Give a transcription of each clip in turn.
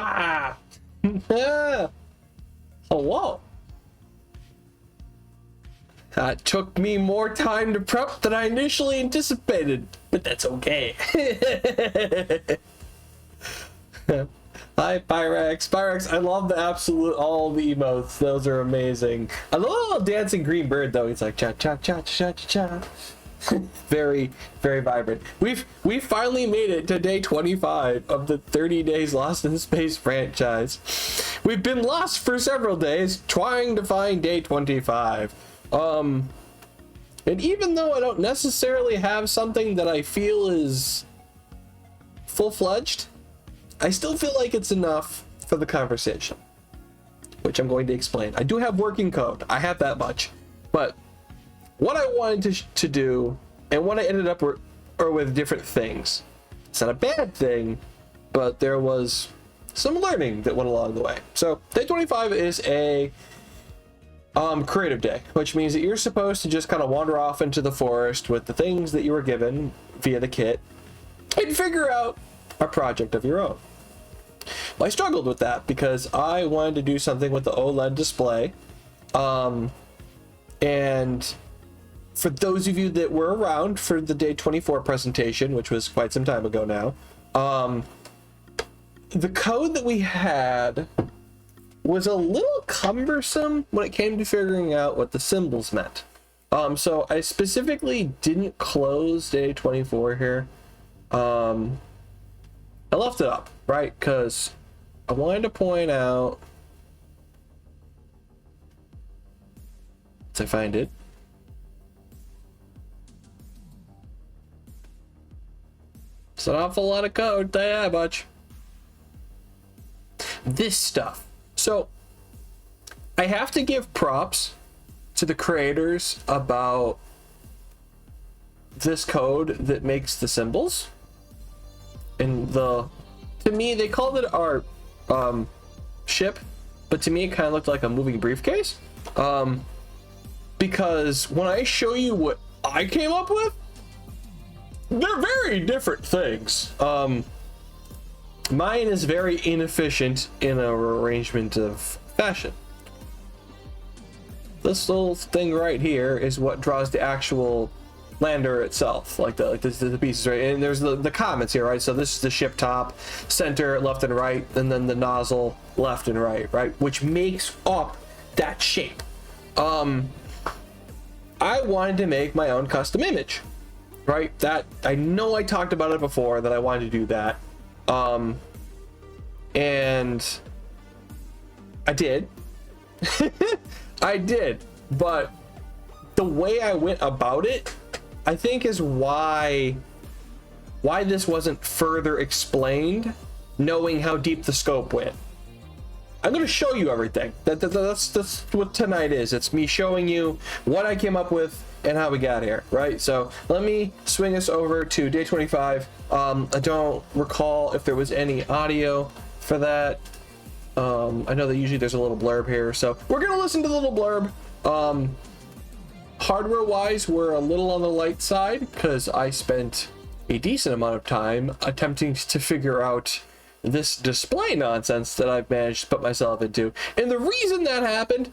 Ah! Hello. That took me more time to prep than I initially anticipated, but that's okay. Hi, Pyrex. Pyrex, I love the absolute, all the emotes. Those are amazing. I love the little dancing green bird, though. He's like, cha, cha, cha, cha, cha, cha. Very, very vibrant. We've finally made it to day 25 of the 30 Days Lost in Space franchise. We've been lost for several days trying to find day 25. And even though I don't necessarily have something that I feel is full-fledged, I still feel like it's enough for the conversation, which I'm going to explain. I do have working code. I have that much. But what I wanted to do and what I ended up are with different things. It's not a bad thing, but there was some learning that went along the way. So day 25 is a creative day, which means that you're supposed to just kind of wander off into the forest with the things that you were given via the kit and figure out a project of your own. Well, I struggled with that because I wanted to do something with the OLED display. And for those of you that were around for the day 24 presentation, which was quite some time ago now, the code that we had was a little cumbersome when it came to figuring out what the symbols meant. So I specifically didn't close day 24 here. I left it up, right? Because I wanted to point out, once I find it, it's an awful lot of code, tell you that much. This stuff. So I have to give props to the creators about this code that makes the symbols. And to me, they called it our ship, but to me it kind of looked like a moving briefcase. Because when I show you what I came up with, they're very different things. Mine is very inefficient in an arrangement of fashion. This little thing right here is what draws the actual lander itself, like the pieces, right? And there's the comments here, right? So this is the ship top, center, left and right, and then the nozzle left and right, which makes up that shape. I wanted to make my own custom image, right? That I know I talked about it before, that I wanted to do that, and I did. I did, but the way I went about it, I think, is why this wasn't further explained, knowing how deep the scope went. I'm going to show you everything. That's what tonight is. It's me showing you what I came up with and how we got here, right? So let me swing us over to day 25. I don't recall if there was any audio for that. I know that usually there's a little blurb here, so we're going to listen to the little blurb. Hardware wise, we're a little on the light side because I spent a decent amount of time attempting to figure out this display nonsense that I've managed to put myself into. And the reason that happened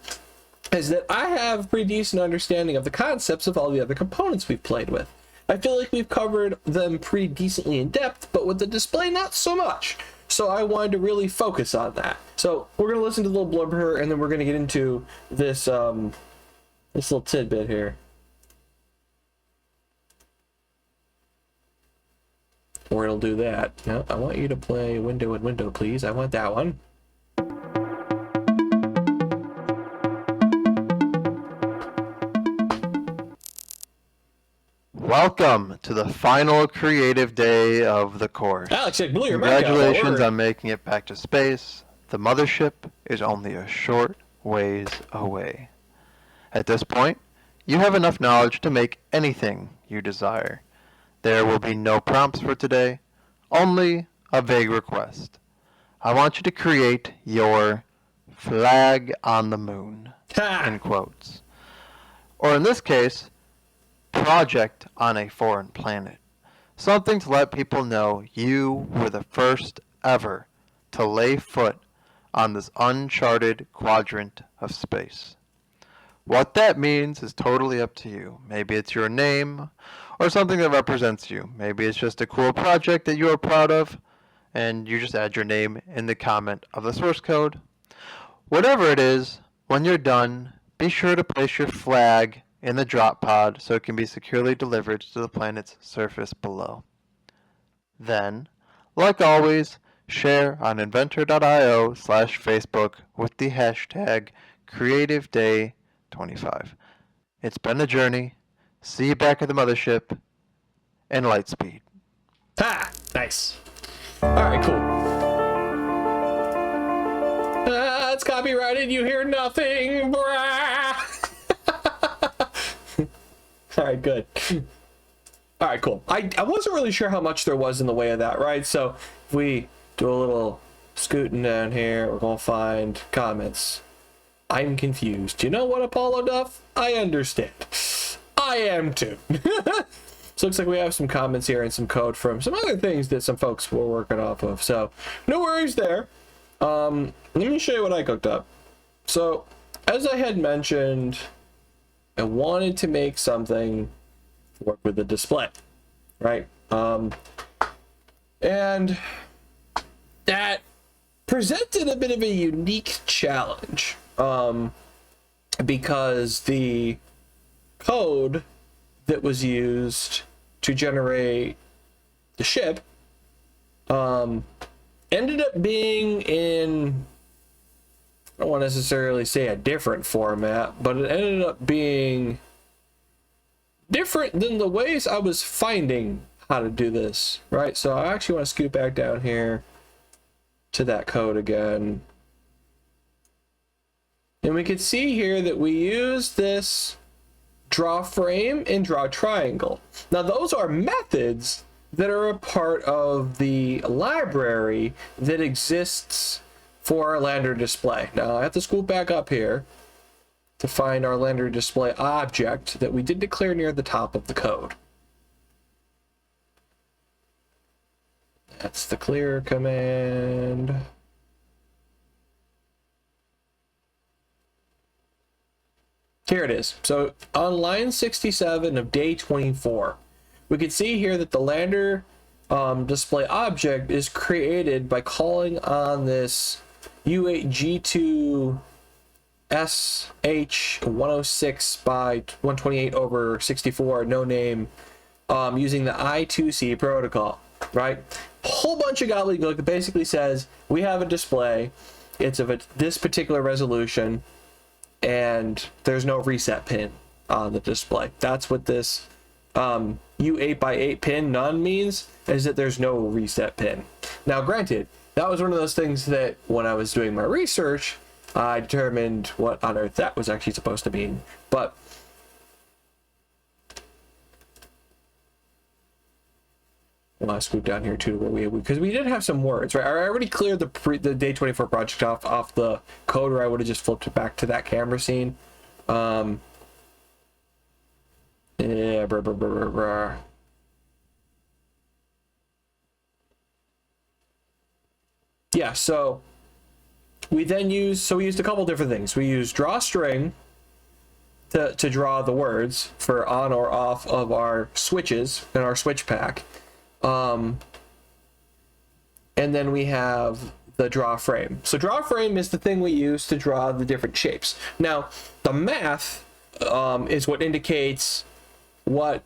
is that I have a pretty decent understanding of the concepts of all the other components we've played with. I feel like we've covered them pretty decently in depth, but with the display, not so much. So I wanted to really focus on that. So we're going to listen to the little blurb here, and then we're going to get into this this little tidbit here. Or it'll do that. Yeah, I want you to play window and window, please. I want that one. Welcome to the final creative day of the course. Alex, I blew your mic out. Congratulations on making it back to space. The mothership is only a short ways away. At this point, you have enough knowledge to make anything you desire. There will be no prompts for today, only a vague request. I want you to create your flag on the moon, in quotes. Or in this case, project on a foreign planet. Something to let people know you were the first ever to lay foot on this uncharted quadrant of space. What that means is totally up to you. Maybe it's your name or something that represents you. Maybe it's just a cool project that you are proud of and you just add your name in the comment of the source code. Whatever it is, when you're done, be sure to place your flag in the drop pod so it can be securely delivered to the planet's surface below. Then, like always, share on inventor.io/Facebook with the hashtag CreativeDay25. It's been a journey. See you back at the mothership in Lightspeed. Ha! Nice. Alright, cool. It's copyrighted, you hear nothing, brah! Alright, good. Alright, cool. I wasn't really sure how much there was in the way of that, right? So, if we do a little scooting down here, we're gonna find comments. I'm confused. You know what, Apollo Duff? I understand. I am too. So looks like we have some comments here and some code from some other things that some folks were working off of. So no worries there. Let me show you what I cooked up. So as I had mentioned, I wanted to make something work with the display, right? And that presented a bit of a unique challenge, because the code that was used to generate the ship ended up being in, I don't want to necessarily say a different format, but it ended up being different than the ways I was finding how to do this, right? So I actually want to scoot back down here to that code again. And we can see here that we use this draw frame and draw triangle. Now those are methods that are a part of the library that exists for our lander display. Now I have to scoot back up here to find our lander display object that we did declare near the top of the code. That's the clear command. Here it is. So on line 67 of day 24, we can see here that the lander display object is created by calling on this U8G2 SH106 by 128 over 64 no name, using the I2C protocol, right? Whole bunch of gobbledygook that basically says we have a display, it's of this particular resolution, and there's no reset pin on the display. That's what this U8x8 pin none means, is that there's no reset pin. Now granted, that was one of those things that when I was doing my research, I determined what on earth that was actually supposed to mean. But I'll scoot down here too, where because we did have some words, right? I already cleared the day 24 project off the code, where I would have just flipped it back to that camera scene. Yeah, yeah, so we then used a couple different things. We used drawString to draw the words for on or off of our switches in our switch pack. And then we have the draw frame. So draw frame is the thing we use to draw the different shapes. Now, the math is what indicates what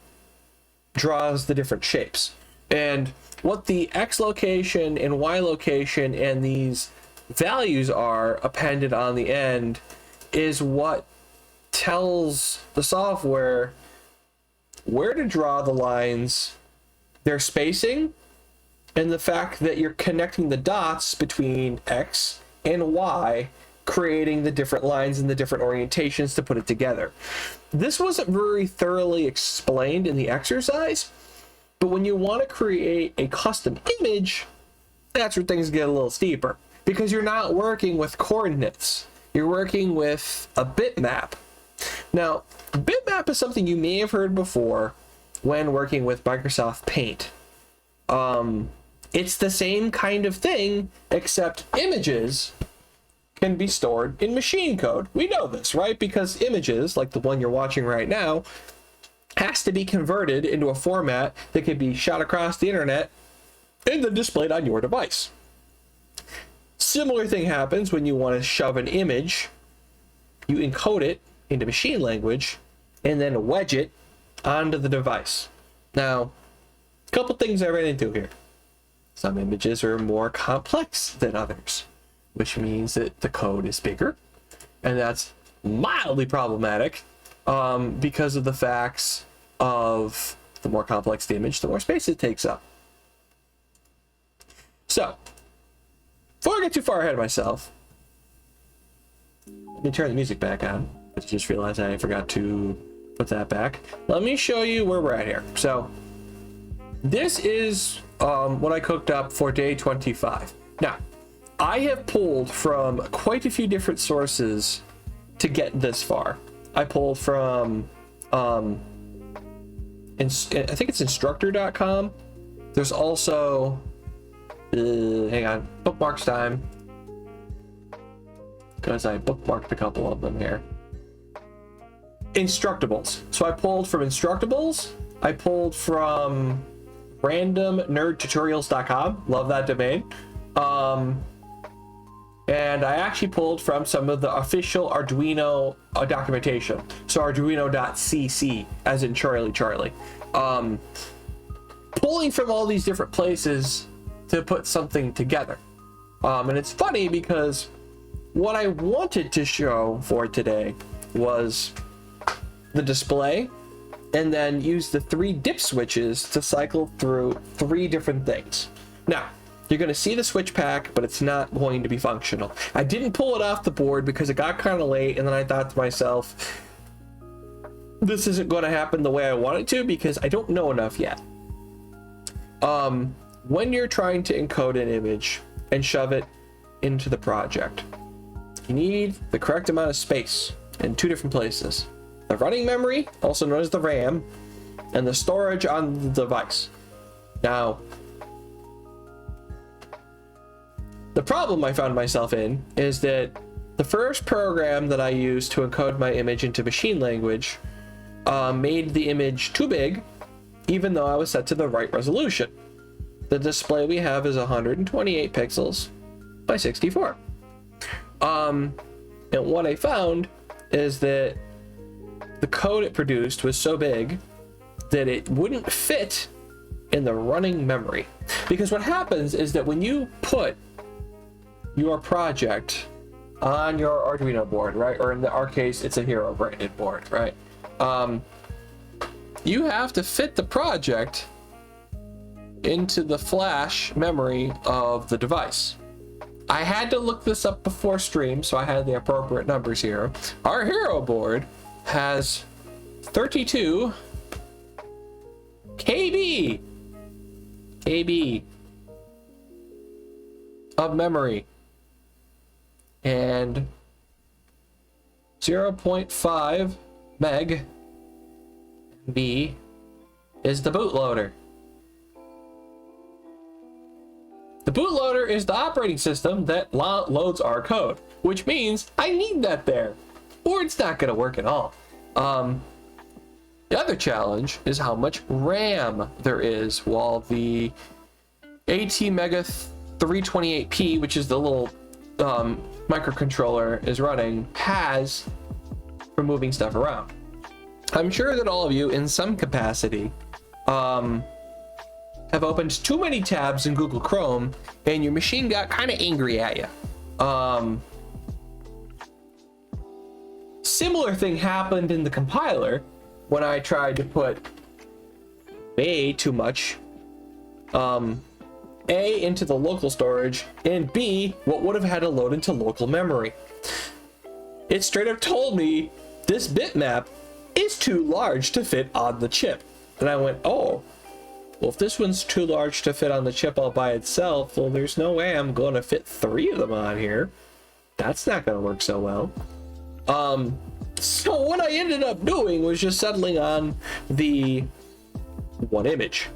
draws the different shapes. And what the X location and Y location and these values are appended on the end is what tells the software where to draw the lines, their spacing, and the fact that you're connecting the dots between X and Y, creating the different lines and the different orientations to put it together. This wasn't very thoroughly explained in the exercise, but when you want to create a custom image, that's where things get a little steeper, because you're not working with coordinates, you're working with a bitmap. Now, bitmap is something you may have heard before when working with Microsoft Paint. It's the same kind of thing, except images can be stored in machine code. We know this, right? Because images, like the one you're watching right now, has to be converted into a format that can be shot across the internet and then displayed on your device. Similar thing happens when you want to shove an image. You encode it into machine language and then wedge it onto the device. Now, a couple things I ran into here. Some images are more complex than others, which means that the code is bigger, and that's mildly problematic because of the facts of the more complex the image, the more space it takes up. So, before I get too far ahead of myself, let me turn the music back on. I just realized I forgot to put that back. Let me show you where we're at here. So, this is what I cooked up for day 25. Now, I have pulled from quite a few different sources to get this far. I pulled from, I think it's instructor.com. There's also, hang on, bookmarks time. Because I bookmarked a couple of them here. Instructables. So I pulled from Instructables. I pulled from randomnerdtutorials.com. Love that domain. And I actually pulled from some of the official Arduino documentation. So arduino.cc, as in Charlie. Pulling from all these different places to put something together. And it's funny because what I wanted to show for today was the display, and then use the 3 dip switches to cycle through 3 different things. Now, you're going to see the switch pack, but it's not going to be functional. I didn't pull it off the board because it got kind of late, and then I thought to myself, this isn't going to happen the way I want it to because I don't know enough yet. When you're trying to encode an image and shove it into the project, you need the correct amount of space in 2 different places. The running memory, also known as the RAM, and the storage on the device. Now, the problem I found myself in is that the first program that I used to encode my image into machine language made the image too big, even though I was set to the right resolution. The display we have is 128 pixels by 64. And what I found is that the code it produced was so big that it wouldn't fit in the running memory. Because what happens is that when you put your project on your Arduino board, right? Or in our case, it's a Hero branded board, right? You have to fit the project into the flash memory of the device. I had to look this up before stream, so I had the appropriate numbers here. Our Hero board has 32 KB of memory, and 0.5 meg MB is the bootloader. The bootloader is the operating system that loads our code, which means I need that there, or it's not going to work at all. The other challenge is how much RAM there is while the ATmega 328P, which is the little microcontroller, is running, has for moving stuff around. I'm sure that all of you, in some capacity, have opened too many tabs in Google Chrome, and your machine got kind of angry at you. Similar thing happened in the compiler when I tried to put way too much A into the local storage and B what would have had to load into local memory. It straight up told me this bitmap is too large to fit on the chip. And I went, oh, well, if this one's too large to fit on the chip all by itself, well, there's no way I'm going to fit 3 of them on here. That's not going to work so well. So what I ended up doing was just settling on the 1 image.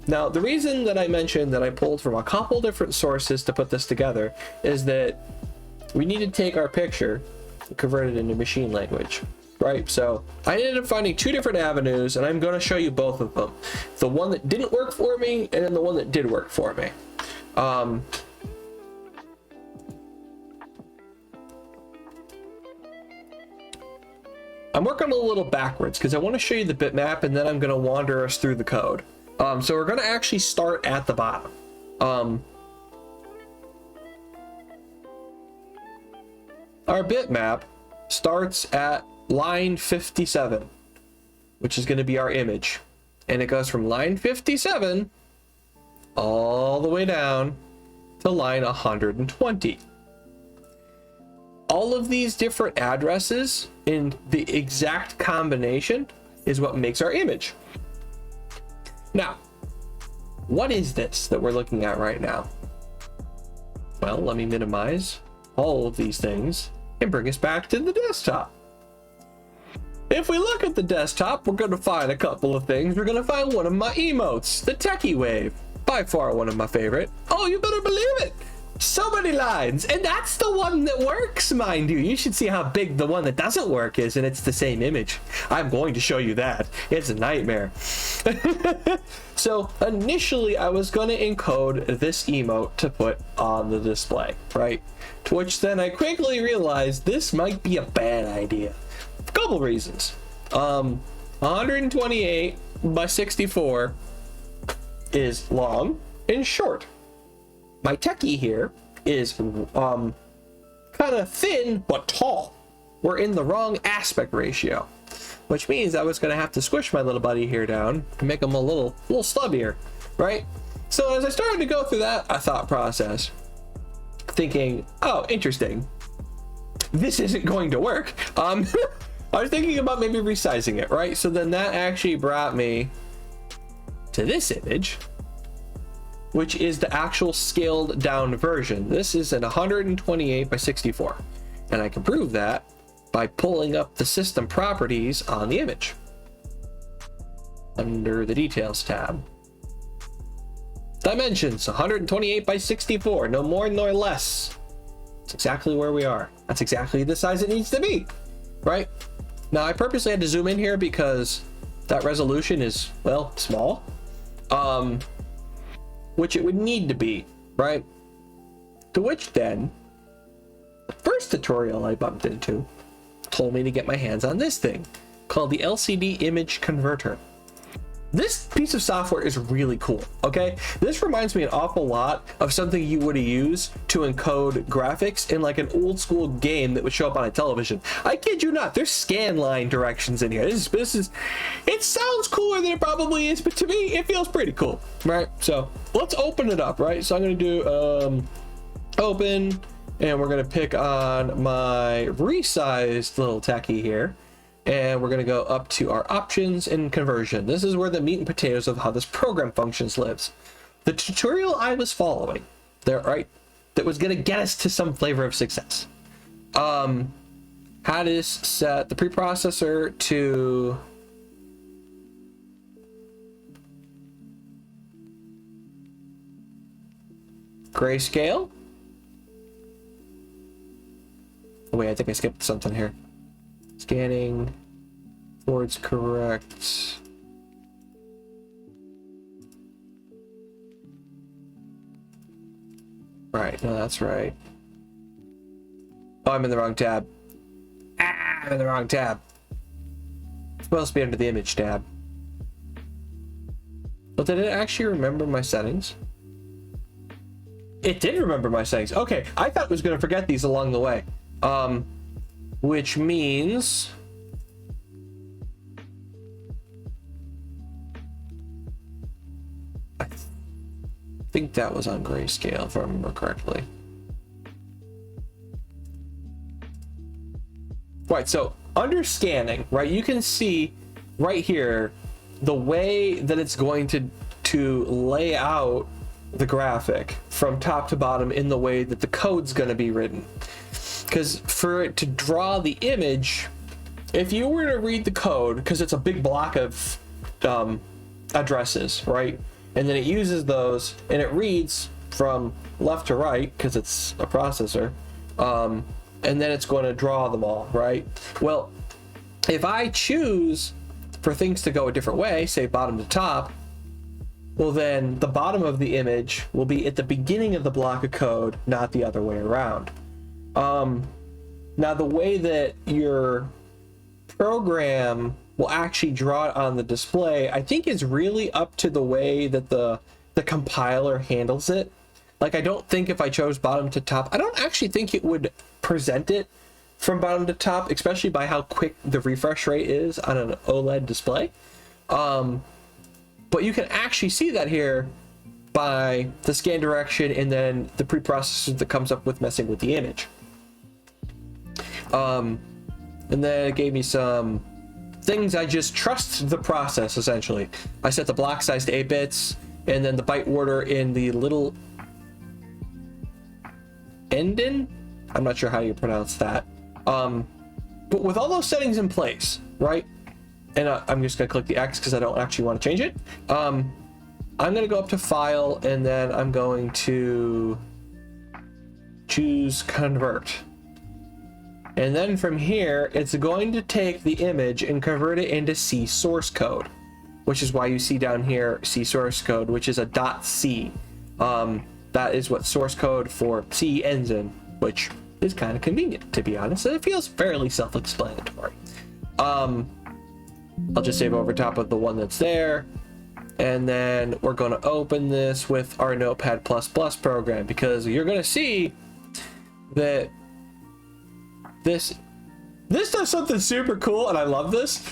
Now, the reason that I mentioned that I pulled from a couple different sources to put this together is that we need to take our picture and convert it into machine language, right? So I ended up finding two different avenues, and I'm going to show you both of them. The one that didn't work for me, and then the one that did work for me. I'm working a little backwards because I want to show you the bitmap, and then I'm going to wander us through the code. So we're going to actually start at the bottom. Our bitmap starts at line 57, which is going to be our image. And it goes from line 57 all the way down to line 120. All of these different addresses in the exact combination is what makes our image. Now, what is this that we're looking at right now? Well, let me minimize all of these things and bring us back to the desktop. If we look at the desktop, we're going to find a couple of things. We're going to find one of my emotes, the Techie Wave, by far one of my favorite. Oh, you better believe it. So many lines, and that's the one that works, mind you. You should see how big the one that doesn't work is, and it's the same image. I'm going to show you that. It's a nightmare. So initially I was going to encode this emote to put on the display, right? To which then I quickly realized this might be a bad idea. A couple reasons. 128 by 64 is long and short. My techie here is kind of thin but tall. We're in the wrong aspect ratio, which means I was going to have to squish my little buddy here down to make him a little stubbier, right? So as I started to go through that thought process, thinking, oh, interesting, this isn't going to work. I was thinking about maybe resizing it, right? So then that actually brought me to this image, which is the actual scaled down version. This is an 128 by 64. And I can prove that by pulling up the system properties on the image under the details tab. Dimensions 128 by 64, no more nor less. That's exactly where we are. That's exactly the size it needs to be, right? Now I purposely had to zoom in here because that resolution is, well, small. Which it would need to be, right? To which then, the first tutorial I bumped into told me to get my hands on this thing called the LCD Image Converter. This piece of software is really cool, okay? This reminds me an awful lot of something you would use to encode graphics in like an old school game that would show up on a television. I kid you not, there's scan line directions in here. This is, it sounds cooler than it probably is, but to me, it feels pretty cool, right? So let's open it up, right? So I'm gonna do open, and we're gonna pick on my resized little techie here. And we're going to go up to our options and conversion. This is where the meat and potatoes of how this program functions lives. The tutorial I was following there, right, that was going to get us to some flavor of success, had us set the preprocessor to grayscale. Oh wait, I think I skipped something here. Scanning towards correct. Right, no, that's right. Oh, I'm in the wrong tab. I'm in the wrong tab. It's supposed to be under the image tab. But did it actually remember my settings? It did remember my settings. Okay, I thought it was going to forget these along the way. Which means I think that was on grayscale, if I remember correctly. Right, so under scanning, right, you can see right here the way that it's going to lay out the graphic from top to bottom in the way that the code's going to be written. Because for it to draw the image, if you were to read the code, because it's a big block of addresses, right? and then it uses those and it reads from left to right because it's a processor, and then it's going to draw them all, right? Well, if I choose for things to go a different way, say bottom to top, well then the bottom of the image will be at the beginning of the block of code, not the other way around. Now the way that your program will actually draw it on the display, I think is really up to the way that the compiler handles it. Like, I don't think if I chose bottom to top, I don't actually think it would present it from bottom to top, especially by how quick the refresh rate is on an OLED display. But you can actually see that here by the scan direction and then the preprocessor that comes up with messing with the image. And then it gave me some things. I just trust the process, essentially. I set the block size to 8 bits, and then the byte order in the little endin. I'm not sure how you pronounce that. But with all those settings in place, right? And I'm just gonna click the X because I don't actually want to change it. I'm gonna go up to File, and then I'm going to choose Convert. And then from here, it's going to take the image and convert it into C source code, which is why you see down here C source code, which is a .c. That is what source code for C ends in, which is kind of convenient, to be honest. It feels fairly self-explanatory. I'll just save over top of the one that's there, and then we're going to open this with our Notepad++ program, because you're going to see that this does something super cool, and I love this.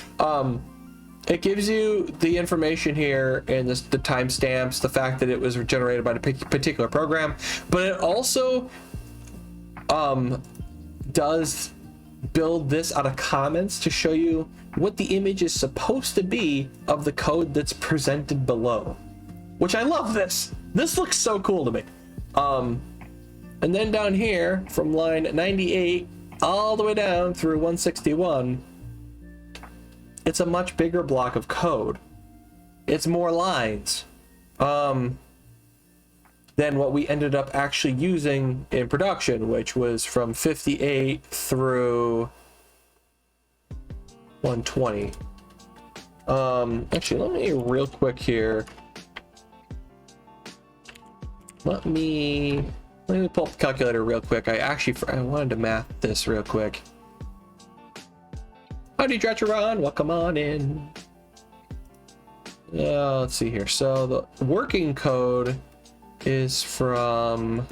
It gives you the information here and the timestamps, the fact that it was generated by a particular program, but it also does build this out of comments to show you what the image is supposed to be of the code that's presented below, which I love. This looks so cool to me. And then down here from line 98 all the way down through 161, it's a much bigger block of code. It's more lines than what we ended up actually using in production, which was from 58 through 120. Actually, let me real quick here. Let me pull up the calculator real quick. I wanted to math this real quick. Howdy, Dretcheron, welcome on in. Let's see here. So the working code is from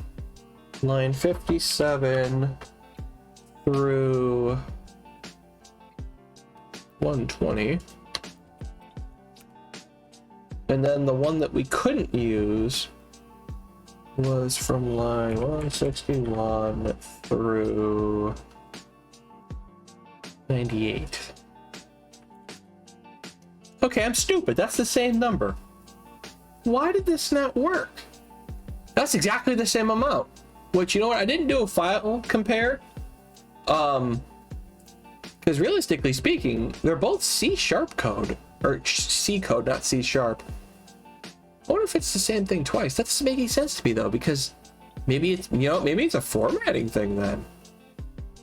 line 57 through 120. And then the one that we couldn't use was from line 161 through 98. Okay, I'm stupid. That's the same number. Why did this not work? That's exactly the same amount. Which, you know what? I didn't do a file compare. Because realistically speaking, they're both C# code. Or C code, not C#. I wonder if it's the same thing twice. That doesn't make any sense to me though, because maybe it's, maybe it's a formatting thing then.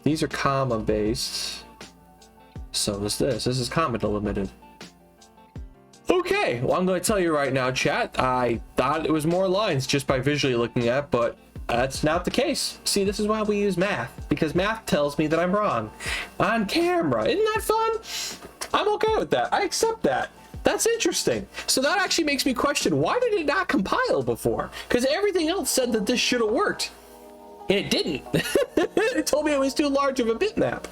These are comma based. So is this. This is comma delimited. Okay, well, I'm going to tell you right now, chat. I thought it was more lines just by visually looking at, but that's not the case. See, this is why we use math, because math tells me that I'm wrong on camera. Isn't that fun? I'm okay with that. I accept that. That's interesting. So that actually makes me question, why did it not compile before? Because everything else said that this should have worked, and it didn't. It told me it was too large of a bitmap.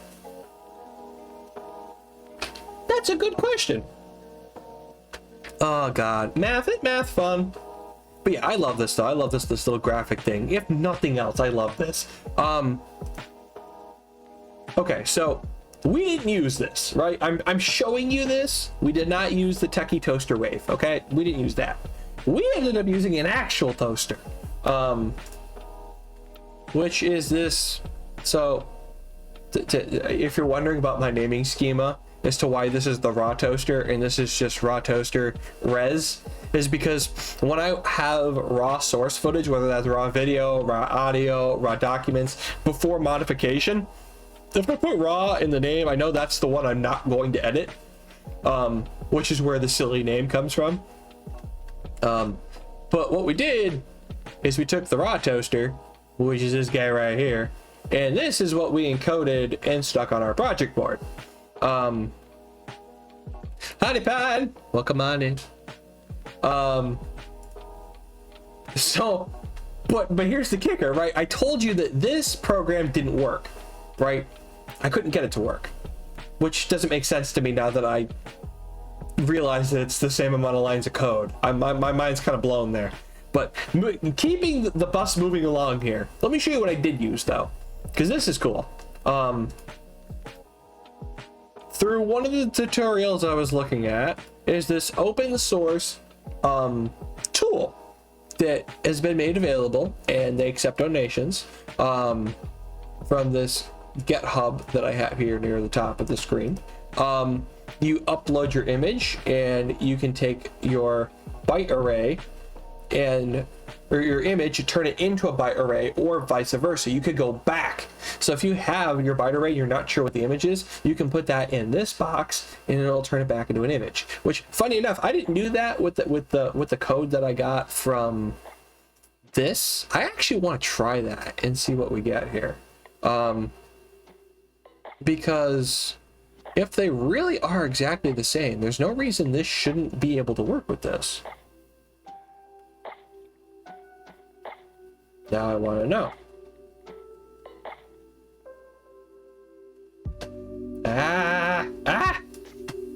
That's a good question. Oh god, math fun. But yeah, I love this though. I love this little graphic thing. If nothing else, I love this. Okay, so we didn't use this, right? I'm showing you this. We did not use the Techie Toaster Wave, okay? We didn't use that. We ended up using an actual toaster, which is this. So if you're wondering about my naming schema as to why this is the raw toaster and this is just raw toaster res, is because when I have raw source footage, whether that's raw video, raw audio, raw documents, before modification, if I put raw in the name, I know that's the one I'm not going to edit, which is where the silly name comes from. But what we did is we took the raw toaster, which is this guy right here, and this is what we encoded and stuck on our project board. Honey Pie, welcome on in. So, but here's the kicker, right? I told you that this program didn't work, right? I couldn't get it to work, which doesn't make sense to me now that I realize that it's the same amount of lines of code. My mind's kind of blown there. But keeping the bus moving along here, let me show you what I did use though, because this is cool. Through one of the tutorials I was looking at is this open source tool that has been made available, and they accept donations from this GitHub that I have here near the top of the screen. You upload your image, and you can take your byte array or your image, you turn it into a byte array, or vice versa. You could go back. So if you have your byte array, you're not sure what the image is, you can put that in this box and it'll turn it back into an image. Which, funny enough, I didn't do that with the code that I got from this. I actually want to try that and see what we get here. Because if they really are exactly the same, there's no reason this shouldn't be able to work with this. Now I want to know.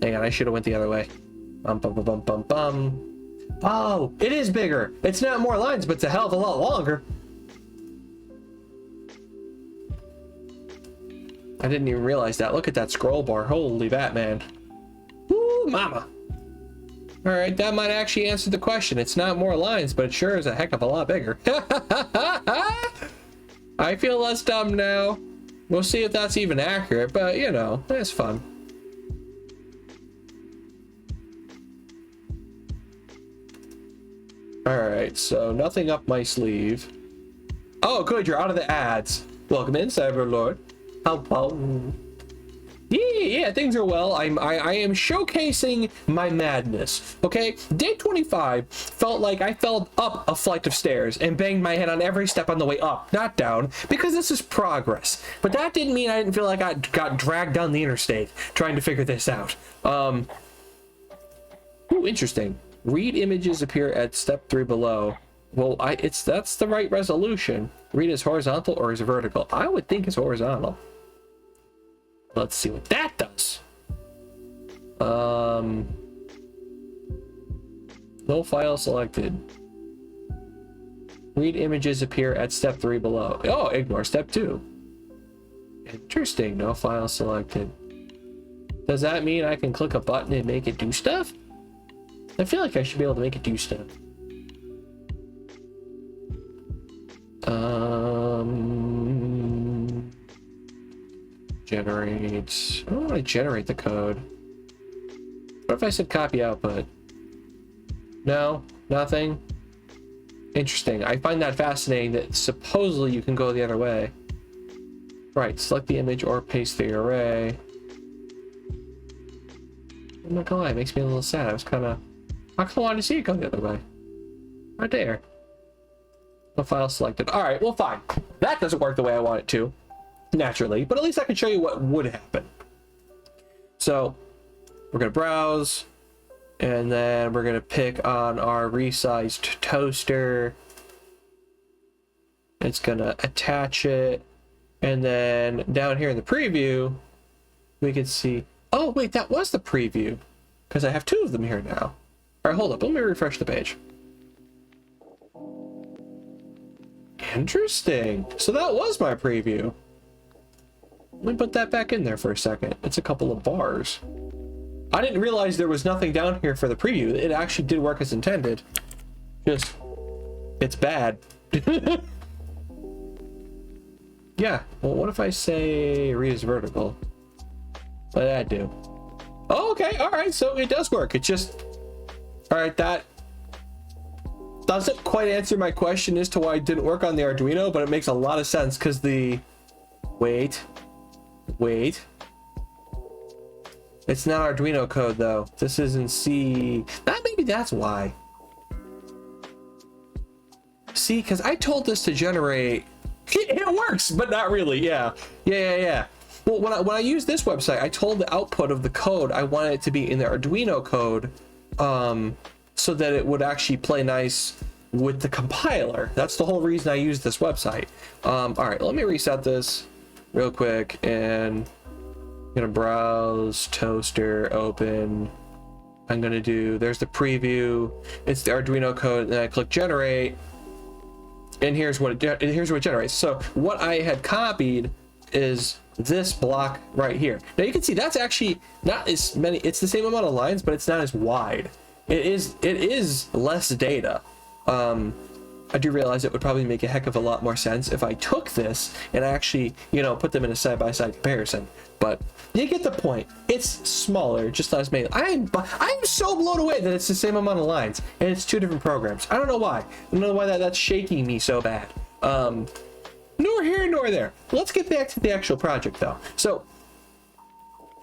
Hang on, I should have went the other way. Oh, it is bigger. It's not more lines, but it's a hell of a lot longer. I didn't even realize that. Look at that scroll bar. Holy Batman. Woo, mama. All right, that might actually answer the question. It's not more lines, but it sure is a heck of a lot bigger. I feel less dumb now. We'll see if that's even accurate, but you know, it's fun. All right, so nothing up my sleeve. Oh, good, you're out of the ads. Welcome in, Cyberlord. Hello. Yeah, things are well. I am showcasing my madness. Okay, day 25 felt like I fell up a flight of stairs and banged my head on every step on the way up, not down, because this is progress. But that didn't mean I didn't feel like I got dragged down the interstate trying to figure this out. Ooh, interesting. Read images appear at step 3 below. Well, that's the right resolution. Read is horizontal or is vertical? I would think it's horizontal. Let's see what that does. No file selected. Read images appear at step 3 below. Oh, ignore step 2. Interesting. No file selected. Does that mean I can click a button and make it do stuff? I feel like I should be able to make it do stuff. Generate. I don't want to generate the code. What if I said copy output? No, nothing. Interesting. I find that fascinating that supposedly you can go the other way. Right, select the image or paste the array. I'm not gonna lie, it makes me a little sad. I was kind of... I kind of wanted to see it go the other way. Right there. No file selected. Alright, well fine. That doesn't work the way I want it to. Naturally, but at least I can show you what would happen. So we're gonna browse, and then we're gonna pick on our resized toaster. It's gonna attach it, and then down here in the preview we can see, oh wait, that was the preview, because I have 2 of them here now. All right, hold up, let me refresh the page. Interesting. So that was my preview. Let me put that back in there for a second. It's a couple of bars. I didn't realize there was nothing down here for the preview. It actually did work as intended. Just, it's bad. Yeah, well, what if I say read as vertical? What did that do? Oh, okay, all right, so it does work. It's just, all right, that doesn't quite answer my question as to why it didn't work on the Arduino, but it makes a lot of sense because wait. It's not Arduino code though. This is in C. Maybe that's why. See, because I told this to generate. It works, but not really. Yeah. Well, when I use this website, I told the output of the code I wanted it to be in the Arduino code, so that it would actually play nice with the compiler. That's the whole reason I use this website. All right, let me reset this real quick, and I'm gonna browse Toaster, open. I'm gonna do. There's the preview. It's the Arduino code, and then I click generate. And here's what it generates. So what I had copied is this block right here. Now you can see that's actually not as many. It's the same amount of lines, but it's not as wide. It is less data. I do realize it would probably make a heck of a lot more sense if I took this and actually, put them in a side-by-side comparison. But you get the point. It's smaller, just not as many. I'm so blown away that it's the same amount of lines and it's two different programs. I don't know why. I don't know why that's shaking me so bad. Nor here nor there. Let's get back to the actual project though. So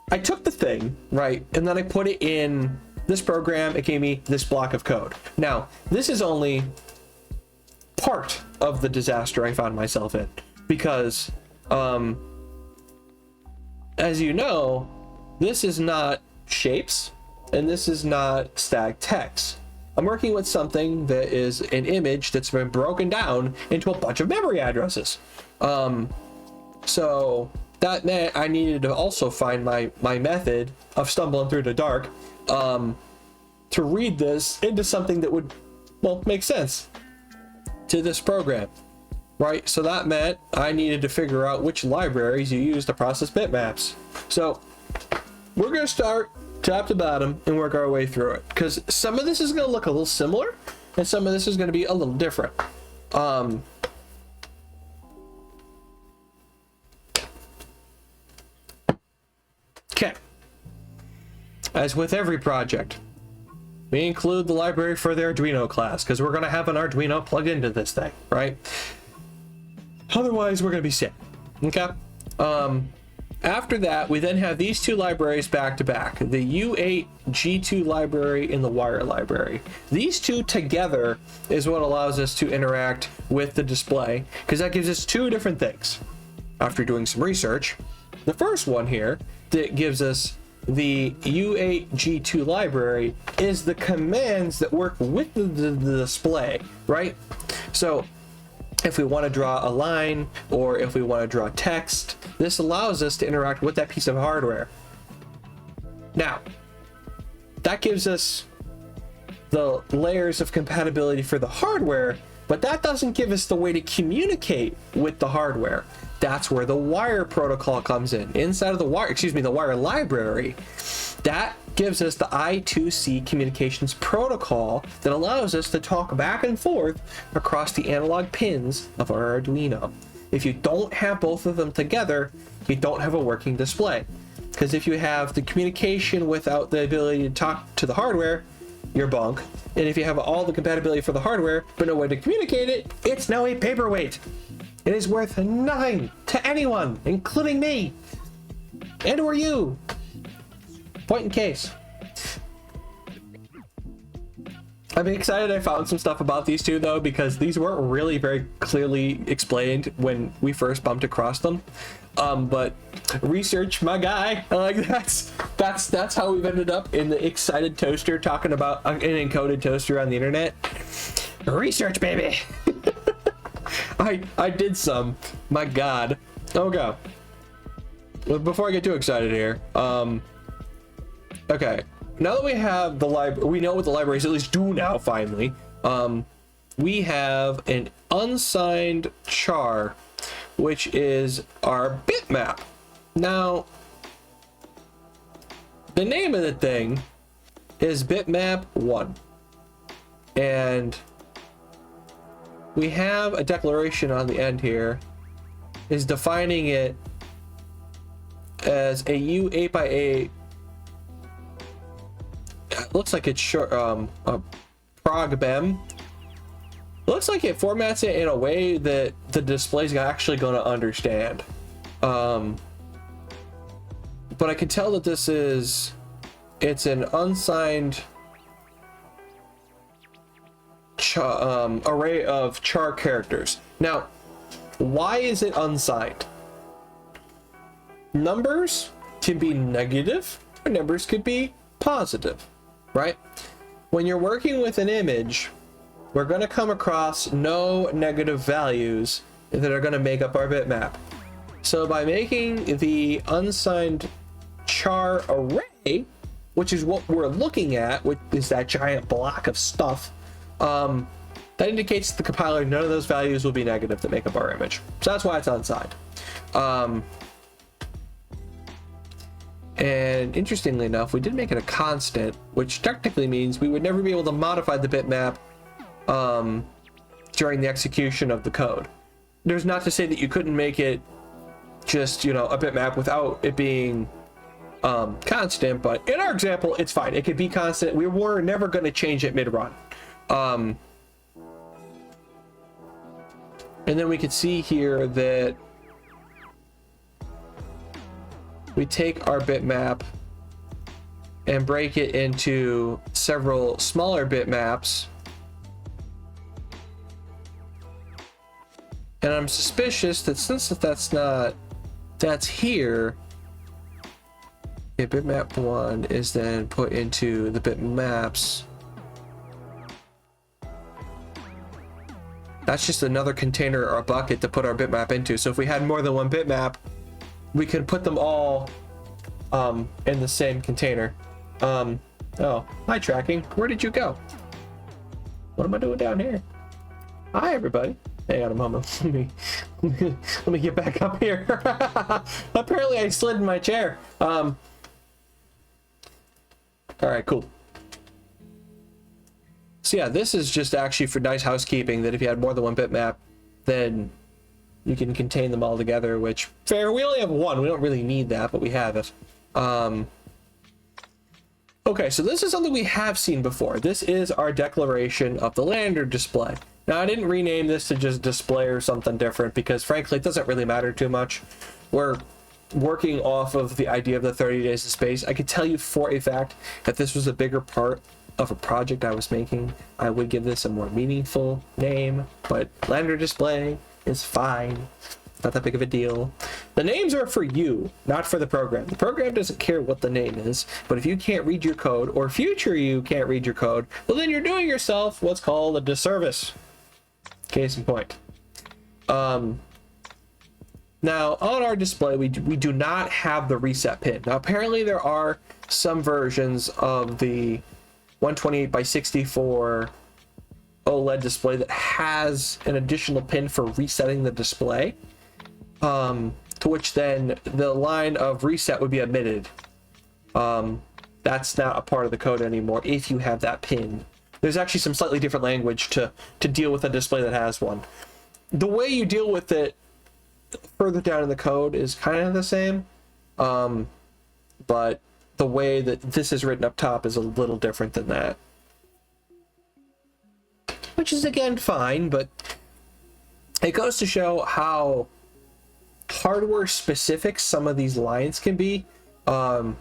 I took the thing, right, and then I put it in this program. It gave me this block of code. Now, this is only part of the disaster I found myself in because, as you know, this is not shapes and this is not static text. I'm working with something that is an image that's been broken down into a bunch of memory addresses. So that meant I needed to also find my method of stumbling through the dark to read this into something that would, make sense to this program, right? So that meant I needed to figure out which libraries you use to process bitmaps. So we're going to start top to bottom and work our way through it, because some of this is going to look a little similar and some of this is going to be a little different. Okay, as with every project, we include the library for the Arduino class because we're going to have an Arduino plugged into this thing, right? Otherwise, we're going to be sick. Okay. After that, we then have these two libraries back to back, the U8 G2 library and the wire library. These two together is what allows us to interact with the display, because that gives us two different things. After doing some research, the first one here that gives us the U8 G2 library is the commands that work with the display, right? So if we want to draw a line or if we want to draw text, this allows us to interact with that piece of hardware. Now, that gives us the layers of compatibility for the hardware, but that doesn't give us the way to communicate with the hardware. That's where the wire protocol comes in. Inside of the wire library, that gives us the I2C communications protocol that allows us to talk back and forth across the analog pins of our Arduino. If you don't have both of them together, you don't have a working display. Because if you have the communication without the ability to talk to the hardware, you're bunk. And if you have all the compatibility for the hardware, but no way to communicate it, it's now a paperweight. It is worth nothing to anyone, including me. And or you. Point in case. I'm excited I found some stuff about these two though, because these weren't really very clearly explained when we first bumped across them. But research, my guy. Like that's how we've ended up in the excited toaster talking about an encoded toaster on the internet. Research, baby. I did some. My God. Oh go. Well, before I get too excited here, okay. Now that we have the library, we know what the libraries at least do now. Finally, we have an unsigned char, which is our bitmap. Now, the name of the thing is bitmap 1, and we have a declaration on the end here, is defining it as a U8x8. It looks like it's short, prog bem, looks like it formats it in a way that the display's actually going to understand. But I can tell that it's an unsigned array of char characters. Now, why is it unsigned? Numbers can be negative, or numbers could be positive, right? When you're working with an image, we're going to come across no negative values that are going to make up our bitmap. So by making the unsigned char array, which is what we're looking at, which is that giant block of stuff, that indicates to the compiler none of those values will be negative that make up our image. So that's why it's unsigned. And interestingly enough, we did make it a constant, which technically means we would never be able to modify the bitmap during the execution of the code. There's not to say that you couldn't make it just, you know, a bitmap without it being constant, but in our example, it's fine. It could be constant. We were never going to change it mid-run. And then we could see here that we take our bitmap and break it into several smaller bitmaps. And I'm suspicious that since that's here, bitmap 1 is then put into the bitmaps. That's just another container or a bucket to put our bitmap into. So if we had more than one bitmap, we could put them all in the same container. Oh, hi tracking. Where did you go? What am I doing down here? Hi everybody. Hang on a moment. Let me get back up here. Apparently I slid in my chair. All right, cool. So yeah, this is just actually for nice housekeeping, that if you had more than one bitmap, then you can contain them all together, which fair, we only have one. We don't really need that, but we have it. Okay, so this is something we have seen before. This is our declaration of the lander display. Now, I didn't rename this to just display or something different because frankly, it doesn't really matter too much. We're working off of the idea of the 30 days of space. I could tell you for a fact that this was a bigger part of a project I was making. I would give this a more meaningful name, but lander display is fine. Not that big of a deal. The names are for you, not for the program. The program doesn't care what the name is, but if you can't read your code, or future you can't read your code, well then you're doing yourself what's called a disservice. Case in point. Now on our display, we do not have the reset pin. Now apparently there are some versions of the 128 by 64 OLED display that has an additional pin for resetting the display, to which then the line of reset would be omitted. That's not a part of the code anymore if you have that pin. There's actually some slightly different language to deal with a display that has one. The way you deal with it further down in the code is kind of the same, but the way that this is written up top is a little different than that. Which is again fine, but it goes to show how hardware specific some of these lines can be. The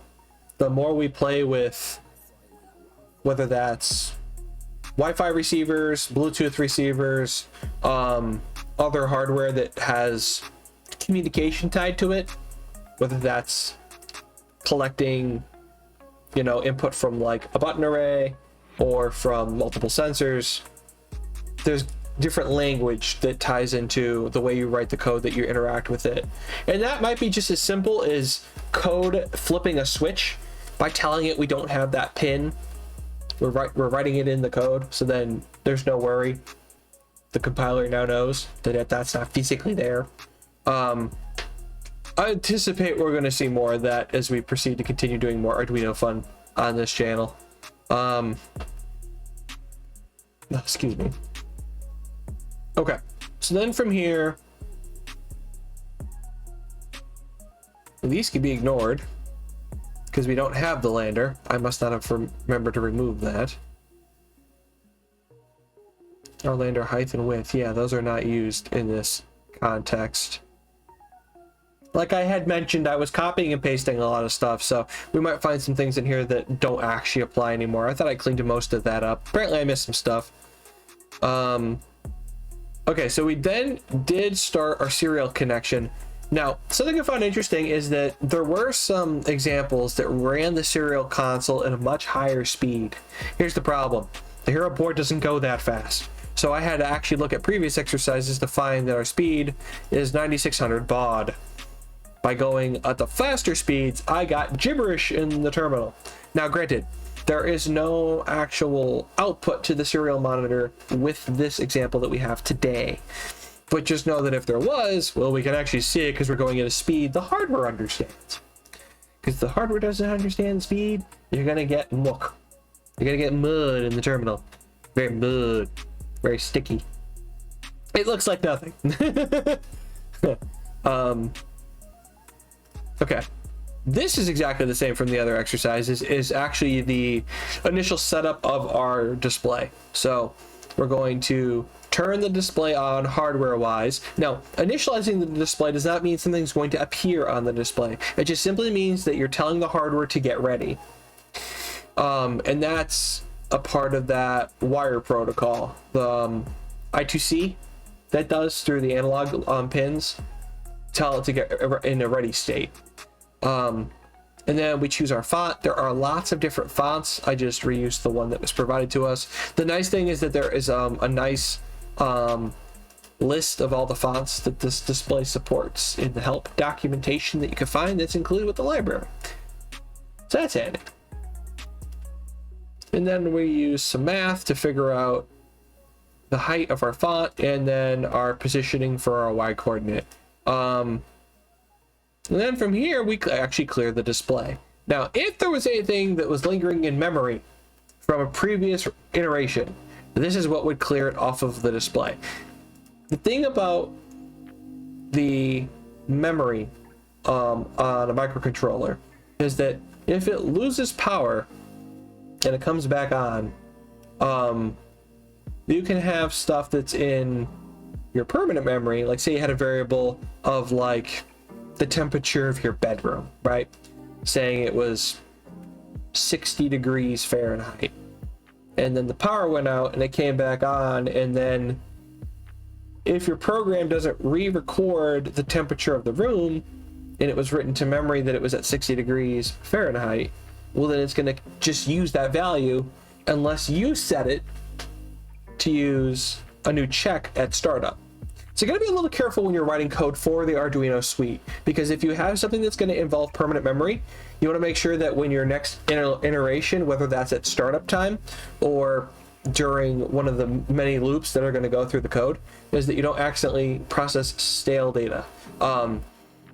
more we play with whether that's Wi-Fi receivers, Bluetooth receivers, other hardware that has communication tied to it, whether that's collecting, you know, input from like a button array or from multiple sensors, there's different language that ties into the way you write the code that you interact with it. And that might be just as simple as code flipping a switch by telling it we don't have that pin. We're writing it in the code, so then there's no worry. The compiler now knows that that's not physically there. I anticipate we're going to see more of that as we proceed to continue doing more Arduino fun on this channel. Excuse me. Okay, so then from here, these can be ignored because we don't have the lander. I must not have remembered to remove that. Orlando height and width. Yeah, those are not used in this context. Like I had mentioned, I was copying and pasting a lot of stuff, so we might find some things in here that don't actually apply anymore. I thought I cleaned most of that up. Apparently I missed some stuff. Okay, so we then did start our serial connection. Now, something I found interesting is that there were some examples that ran the serial console at a much higher speed. Here's the problem. The hero board doesn't go that fast. So I had to actually look at previous exercises to find that our speed is 9600 baud. By going at the faster speeds, I got gibberish in the terminal. Now, granted, there is no actual output to the serial monitor with this example that we have today. But just know that if there was, well, we can actually see it because we're going at a speed the hardware understands. Because the hardware doesn't understand speed, you're going to get muck. You're going to get mud in the terminal. Very mud. Very sticky. It looks like nothing. Okay. This is exactly the same from the other exercises, is actually the initial setup of our display. So we're going to turn the display on hardware wise. Now, initializing the display does not mean something's going to appear on the display. It just simply means that you're telling the hardware to get ready. And that's a part of that wire protocol. The I2C that does through the analog pins, tell it to get in a ready state. And then we choose our font. There are lots of different fonts. I just reused the one that was provided to us. The nice thing is that there is a nice list of all the fonts that this display supports in the help documentation that you can find that's included with the library. So that's handy. And then we use some math to figure out the height of our font and then our positioning for our Y coordinate. And then from here, we actually clear the display. Now, if there was anything that was lingering in memory from a previous iteration, this is what would clear it off of the display. The thing about the memory on a microcontroller is that if it loses power and it comes back on, you can have stuff that's in your permanent memory, like say you had a variable of like the temperature of your bedroom, right? Saying it was 60 degrees Fahrenheit. And then the power went out and it came back on, and then if your program doesn't re-record the temperature of the room and it was written to memory that it was at 60 degrees Fahrenheit, well then it's going to just use that value unless you set it to use a new check at startup. So you gotta be a little careful when you're writing code for the Arduino suite, because if you have something that's going to involve permanent memory, you want to make sure that when your next iteration, whether that's at startup time or during one of the many loops that are going to go through the code, is that you don't accidentally process stale data.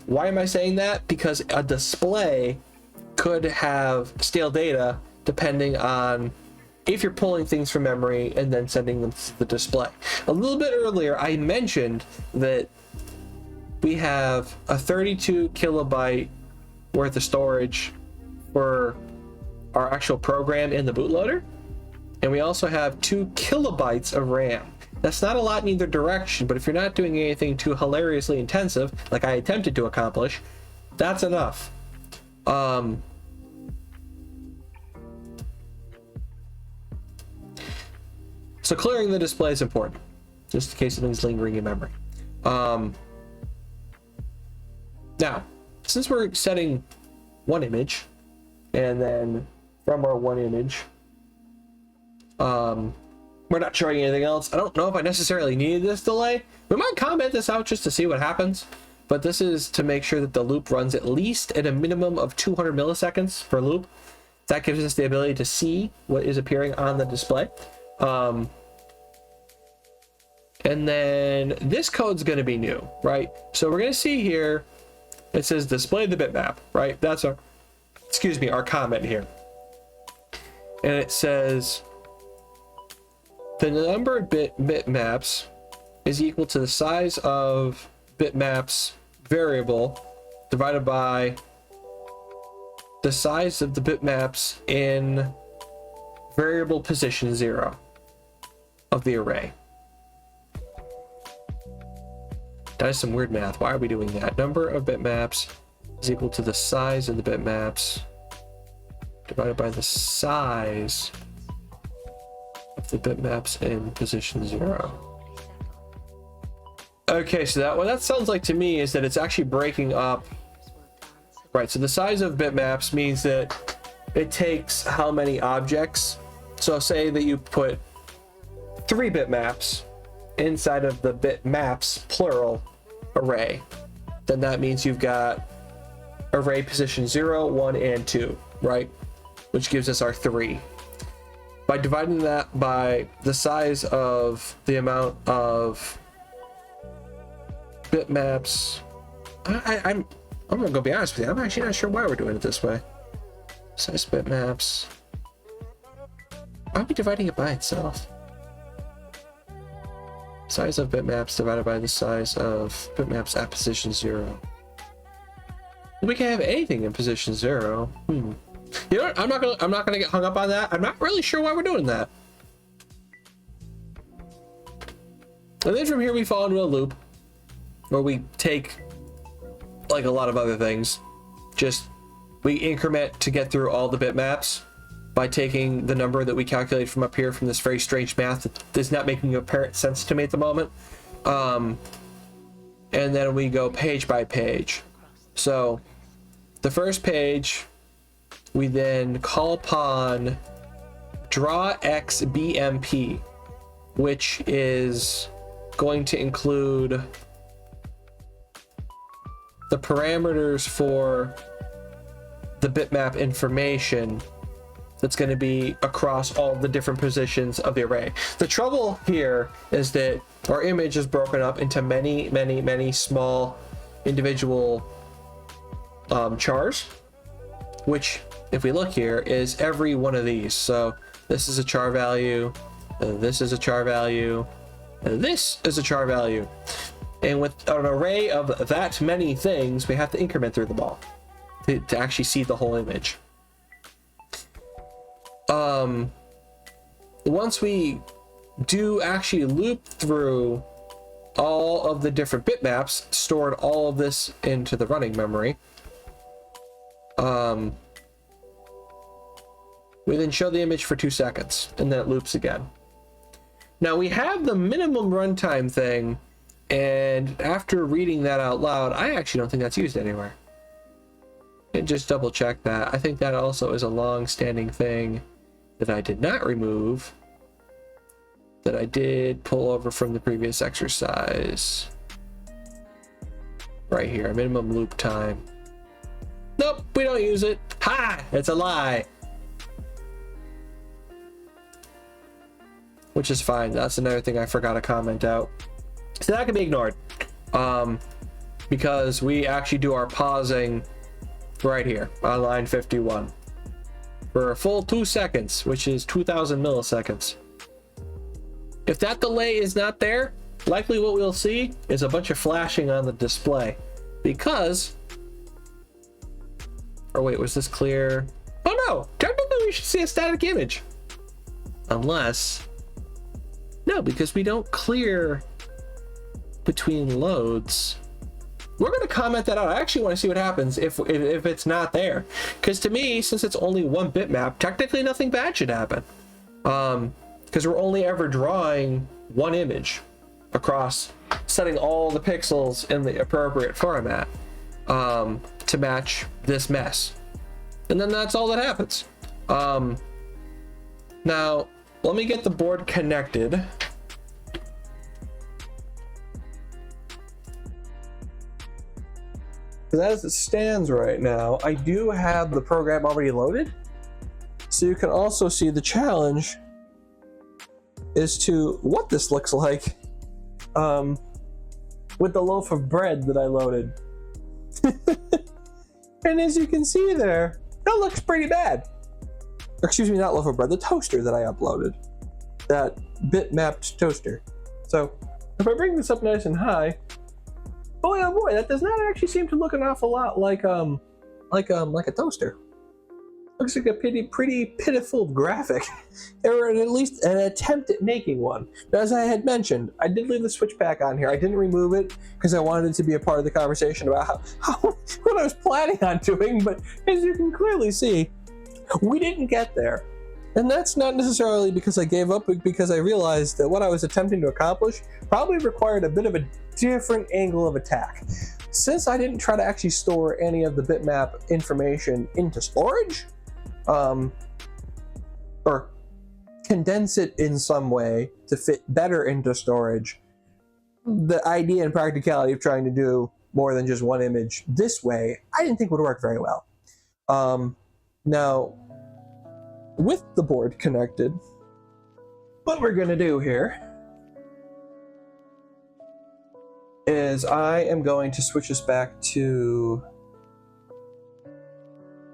Why am I saying that? Because a display could have stale data depending on if you're pulling things from memory and then sending them to the display. A little bit earlier, I mentioned that we have a 32 kilobyte worth of storage for our actual program in the bootloader. And we also have 2 kilobytes of RAM. That's not a lot in either direction, but if you're not doing anything too hilariously intensive, like I attempted to accomplish, that's enough. So clearing the display is important, just in case something's lingering in memory. Now, since we're setting one image, and then from our one image, we're not showing anything else. I don't know if I necessarily needed this delay. We might comment this out just to see what happens, but this is to make sure that the loop runs at least at a minimum of 200 milliseconds per loop. That gives us the ability to see what is appearing on the display. And then this code's going to be new, right? So we're going to see here, it says display the bitmap, right? That's our, our comment here. And it says the number of bitmaps is equal to the size of bitmaps variable divided by the size of the bitmaps in variable position 0 of the array. That is some weird math. Why are we doing that? Number of bitmaps is equal to the size of the bitmaps divided by the size of the bitmaps in position 0. Okay, so what that sounds like to me is that it's actually breaking up. Right, so the size of bitmaps means that it takes how many objects. So say that you put 3 bitmaps inside of the bitmaps, plural, array. Then that means you've got array position 0, 1, and 2, right? Which gives us our 3. By dividing that by the size of the amount of bitmaps, I'm gonna be honest with you, I'm actually not sure why we're doing it this way. Size bitmaps. Why are we dividing it by itself? Size of bitmaps divided by the size of bitmaps at position 0. We can have anything in position 0. You know what? I'm not gonna get hung up on that. I'm not really sure why we're doing that. And then from here we fall into a loop where we take, like a lot of other things, just we increment to get through all the bitmaps by taking the number that we calculate from up here from this very strange math that is not making apparent sense to me at the moment. And then we go page by page. So the first page, we then call upon draw x BMP, which is going to include the parameters for the bitmap information that's going to be across all the different positions of the array. The trouble here is that our image is broken up into many small individual chars, which, if we look here, is every one of these. So this is a char value, this is a char value, and this is a char value. And with an array of that many things, we have to increment through them all to actually see the whole image. Once we do actually loop through all of the different bitmaps, stored all of this into the running memory, we then show the image for 2 seconds, and then it loops again. Now we have the minimum runtime thing, and after reading that out loud, I actually don't think that's used anywhere. And just double check that. I think that also is a long-standing thing that I did not remove, that I did pull over from the previous exercise. Right here, minimum loop time. Nope, we don't use it. Ha! It's a lie. Which is fine. That's another thing I forgot to comment out. So that can be ignored. Because we actually do our pausing right here on line 51 for a full 2 seconds, which is 2000 milliseconds. If that delay is not there, likely what we'll see is a bunch of flashing on the display, because, or wait, was this clear? Oh no, technically we should see a static image, unless, no, because we don't clear between loads. We're going to comment that out. I actually want to see what happens if it's not there, because to me, since it's only one bitmap, technically nothing bad should happen, because we're only ever drawing one image across, setting all the pixels in the appropriate format to match this mess, and then that's all that happens. Now let me get the board connected. As it stands right now, I do have the program already loaded, so you can also see the challenge is to what this looks like with the loaf of bread that I loaded. And as you can see there, that looks pretty bad. Or, excuse me, not loaf of bread, the toaster that I uploaded, that bitmapped toaster. So if I bring this up nice and high, boy oh boy, that does not actually seem to look an awful lot like a toaster. Looks like a pretty pitiful graphic, or at least an attempt at making one. Now, as I had mentioned, I did leave the switch back on here. I didn't remove it because I wanted it to be a part of the conversation about how what I was planning on doing, but as you can clearly see, we didn't get there. And that's not necessarily because I gave up, but because I realized that what I was attempting to accomplish probably required a bit of a different angle of attack. Since I didn't try to actually store any of the bitmap information into storage, or condense it in some way to fit better into storage, the idea and practicality of trying to do more than just one image this way, I didn't think would work very well. Now, with the board connected, what we're going to do here is I am going to switch us back to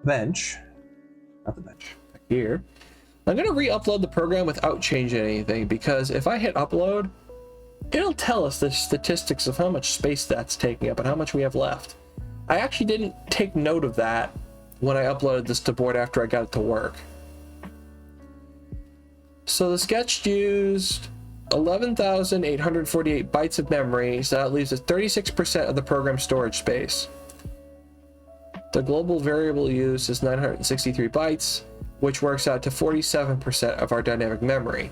bench. Not the bench. Back here. I'm going to re-upload the program without changing anything, because if I hit upload, it'll tell us the statistics of how much space that's taking up and how much we have left. I actually didn't take note of that when I uploaded this to board after I got it to work. So the sketch used 11,848 bytes of memory, so that leaves us 36% of the program storage space. The global variable used is 963 bytes, which works out to 47% of our dynamic memory,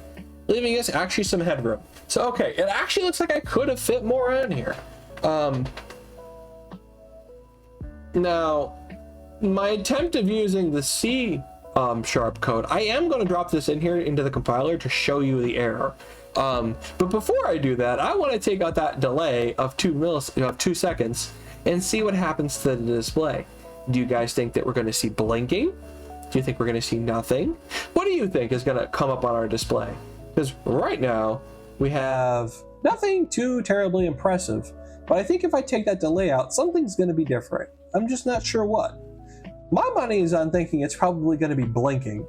leaving us actually some headroom. So okay, it actually looks like I could have fit more in here. Now, my attempt of using the C sharp code, I am going to drop this in here into the compiler to show you the error. But before I do that, I want to take out that delay of 2 seconds and see what happens to the display. Do you guys think that we're going to see blinking? Do you think we're going to see nothing? What do you think is going to come up on our display? Because right now we have nothing too terribly impressive, but I think if I take that delay out, something's going to be different. I'm just not sure what. My money is on thinking it's probably going to be blinking.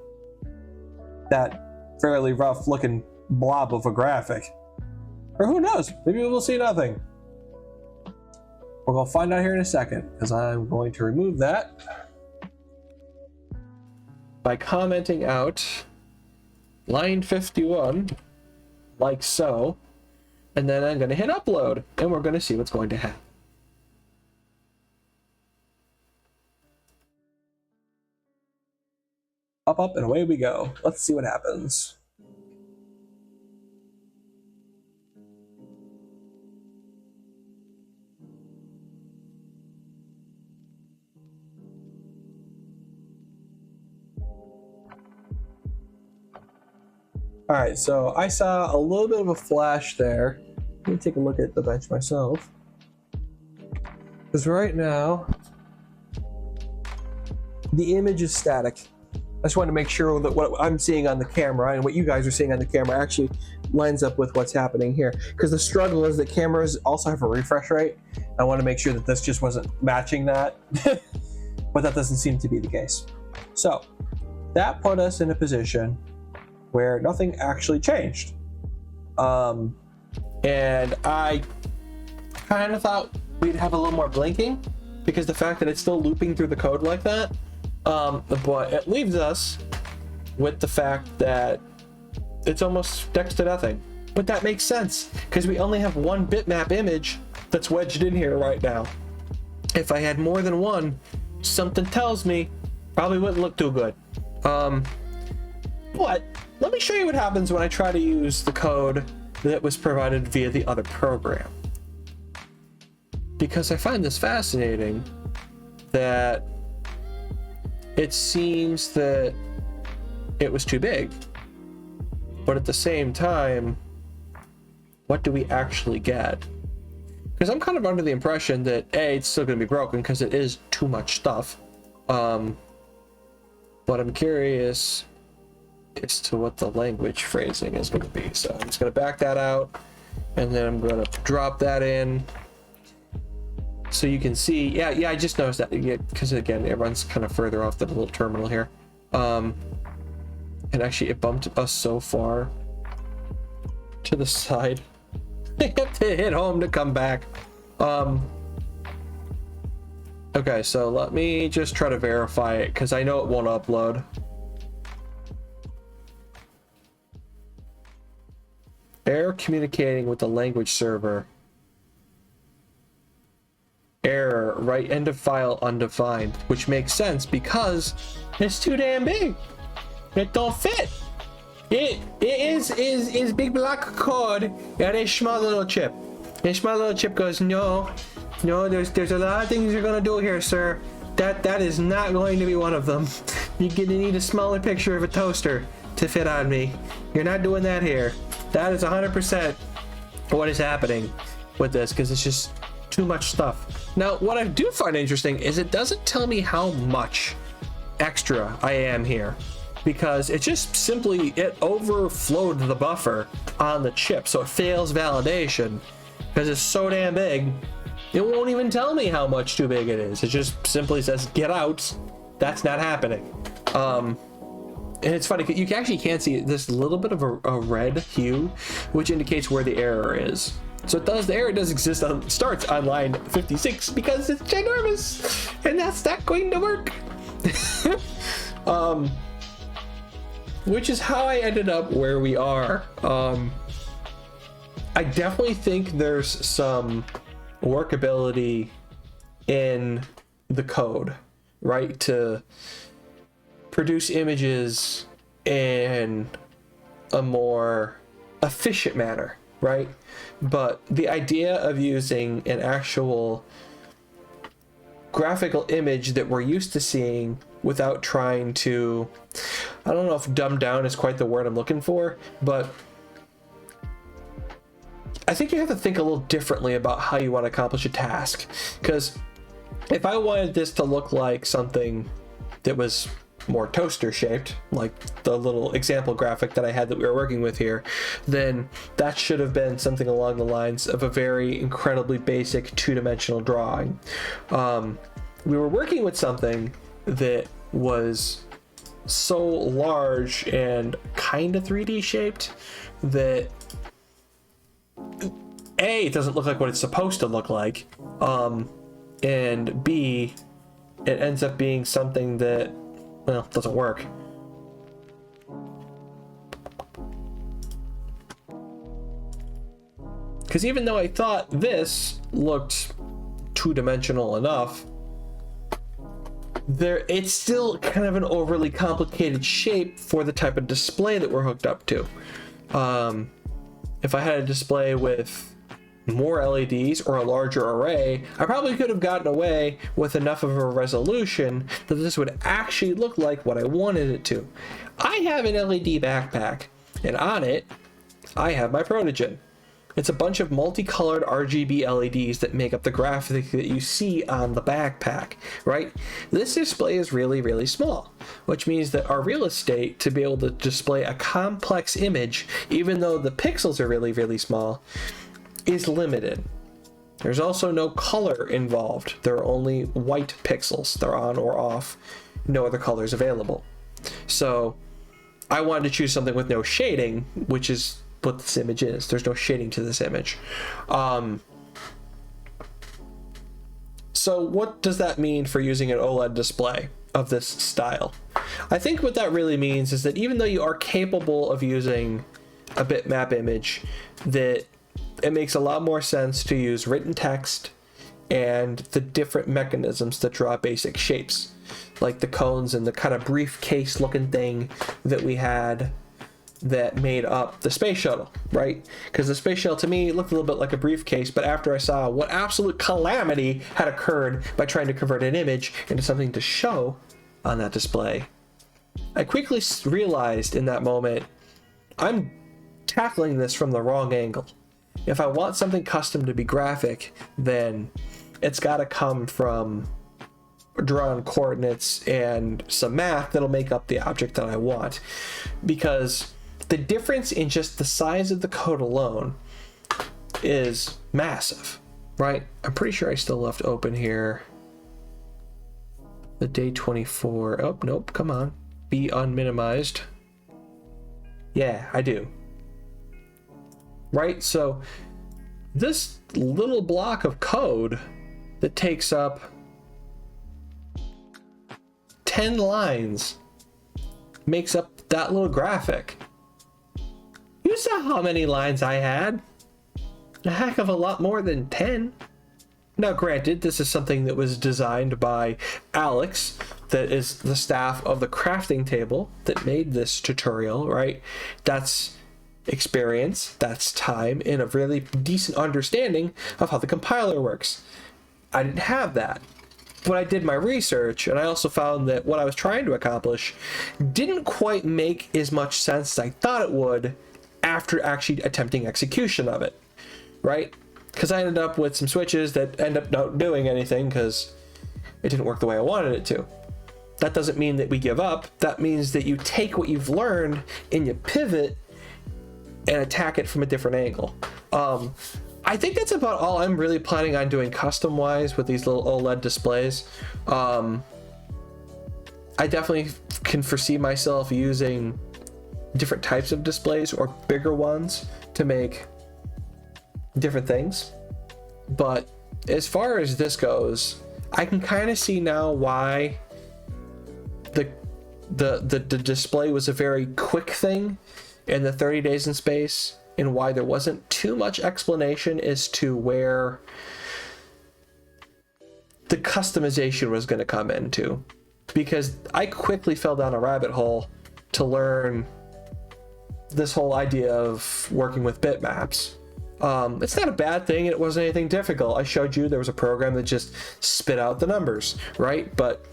That fairly rough looking blob of a graphic. Or who knows, maybe we'll see nothing. We're going to find out here in a second, because I'm going to remove that by commenting out line 51 like so, and then I'm going to hit upload, and we're going to see what's going to happen. Up, and away we go. Let's see what happens. All right, so I saw a little bit of a flash there. Let me take a look at the bench myself. Because right now, the image is static. I just want to make sure that what I'm seeing on the camera and what you guys are seeing on the camera actually lines up with what's happening here. Because the struggle is that cameras also have a refresh rate. I want to make sure that this just wasn't matching that. But that doesn't seem to be the case. So that put us in a position where nothing actually changed. And I kind of thought we'd have a little more blinking, because the fact that it's still looping through the code like that. But it leaves us with the fact that it's almost next to nothing. But that makes sense, because we only have one bitmap image that's wedged in here right now. If I had more than one, something tells me probably wouldn't look too good. But let me show you what happens when I try to use the code that was provided via the other program. Because I find this fascinating, that it seems that it was too big. But at the same time, what do we actually get? Because I'm kind of under the impression that A, it's still going to be broken because it is too much stuff. But I'm curious as to what the language phrasing is going to be. So I'm just going to back that out, and then I'm going to drop that in. So you can see, yeah, I just noticed that, because again, it runs kind of further off the little terminal here. And actually it bumped us so far to the side. I have to hit home to come back. Okay, so let me just try to verify it because I know it won't upload. Error communicating with the language server. Error, right end of file undefined, which makes sense because it's too damn big. It don't fit. It is big block of code and a small little chip. And small little chip goes, no, there's a lot of things you're gonna do here, sir. That is not going to be one of them. You're gonna need a smaller picture of a toaster to fit on me. You're not doing that here. That is 100% what is happening with this, because it's just too much stuff. Now, what I do find interesting is it doesn't tell me how much extra I am here, because it just simply, it overflowed the buffer on the chip, so it fails validation because it's so damn big. It won't even tell me how much too big it is. It just simply says, get out. That's not happening. And it's funny, you actually can see this little bit of a red hue, which indicates where the error is. So the error does exist starts on line 56 because it's ginormous, and that's not going to work. Which is how I ended up where we are. I definitely think there's some workability in the code, right? To produce images in a more efficient manner, right? But the idea of using an actual graphical image that we're used to seeing without trying to, I don't know if dumb down is quite the word I'm looking for, but I think you have to think a little differently about how you want to accomplish a task. Because if I wanted this to look like something that was more toaster shaped, like the little example graphic that I had that we were working with here, then that should have been something along the lines of a very incredibly basic two-dimensional drawing. We were working with something that was so large and kind of 3D shaped that A, it doesn't look like what it's supposed to look like, and B, it ends up being something that, well, doesn't work. Because even though I thought this looked two-dimensional enough, it's still kind of an overly complicated shape for the type of display that we're hooked up to. If I had a display with more LEDs or a larger array, I probably could have gotten away with enough of a resolution that this would actually look like what I wanted it to. I have an LED backpack, and on it, I have my Protogen. It's a bunch of multicolored RGB LEDs that make up the graphic that you see on the backpack, right? This display is really, really small, which means that our real estate to be able to display a complex image, even though the pixels are really, really small, is limited. There's also no color involved. There are only white pixels. They're on or off. No other colors available. So I wanted to choose something with no shading, which is what this image is. There's no shading to this image. So what does that mean for using an OLED display of this style? I think what that really means is that even though you are capable of using a bitmap image, that it makes a lot more sense to use written text and the different mechanisms that draw basic shapes, like the cones and the kind of briefcase looking thing that we had that made up the space shuttle, right? Because the space shuttle to me looked a little bit like a briefcase, but after I saw what absolute calamity had occurred by trying to convert an image into something to show on that display, I quickly realized in that moment, I'm tackling this from the wrong angle. If I want something custom to be graphic, then it's got to come from drawn coordinates and some math that'll make up the object that I want. Because the difference in just the size of the code alone is massive, right? I'm pretty sure I still left open here the day 24. Oh, nope, come on. Be unminimized. Yeah, I do. Right, so this little block of code that takes up 10 lines makes up that little graphic. You saw how many lines I had. A heck of a lot more than 10. Now granted, this is something that was designed by Alex, that is the staff of the crafting table that made this tutorial, right? That's experience, that's time, and a really decent understanding of how the compiler works. I didn't have that. But I did my research, and I also found that what I was trying to accomplish didn't quite make as much sense as I thought it would after actually attempting execution of it, right? Because I ended up with some switches that end up not doing anything because it didn't work the way I wanted it to. That doesn't mean that we give up. That means that you take what you've learned and you pivot and attack it from a different angle. I think that's about all I'm really planning on doing custom-wise with these little OLED displays. I definitely can foresee myself using different types of displays or bigger ones to make different things. But as far as this goes, I can kind of see now why the display was a very quick thing in the 30 days in space, and why there wasn't too much explanation as to where the customization was going to come into. Because I quickly fell down a rabbit hole to learn this whole idea of working with bitmaps. It's not a bad thing, and it wasn't anything difficult. I showed you there was a program that just spit out the numbers, right? But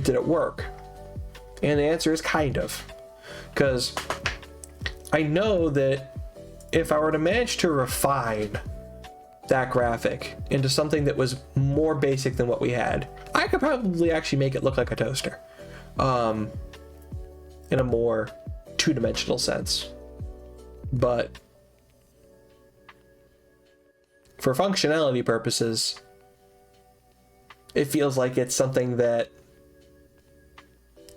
did it work? And the answer is kind of. Because I know that if I were to manage to refine that graphic into something that was more basic than what we had, I could probably actually make it look like a toaster, in a more two-dimensional sense. But for functionality purposes, it feels like it's something that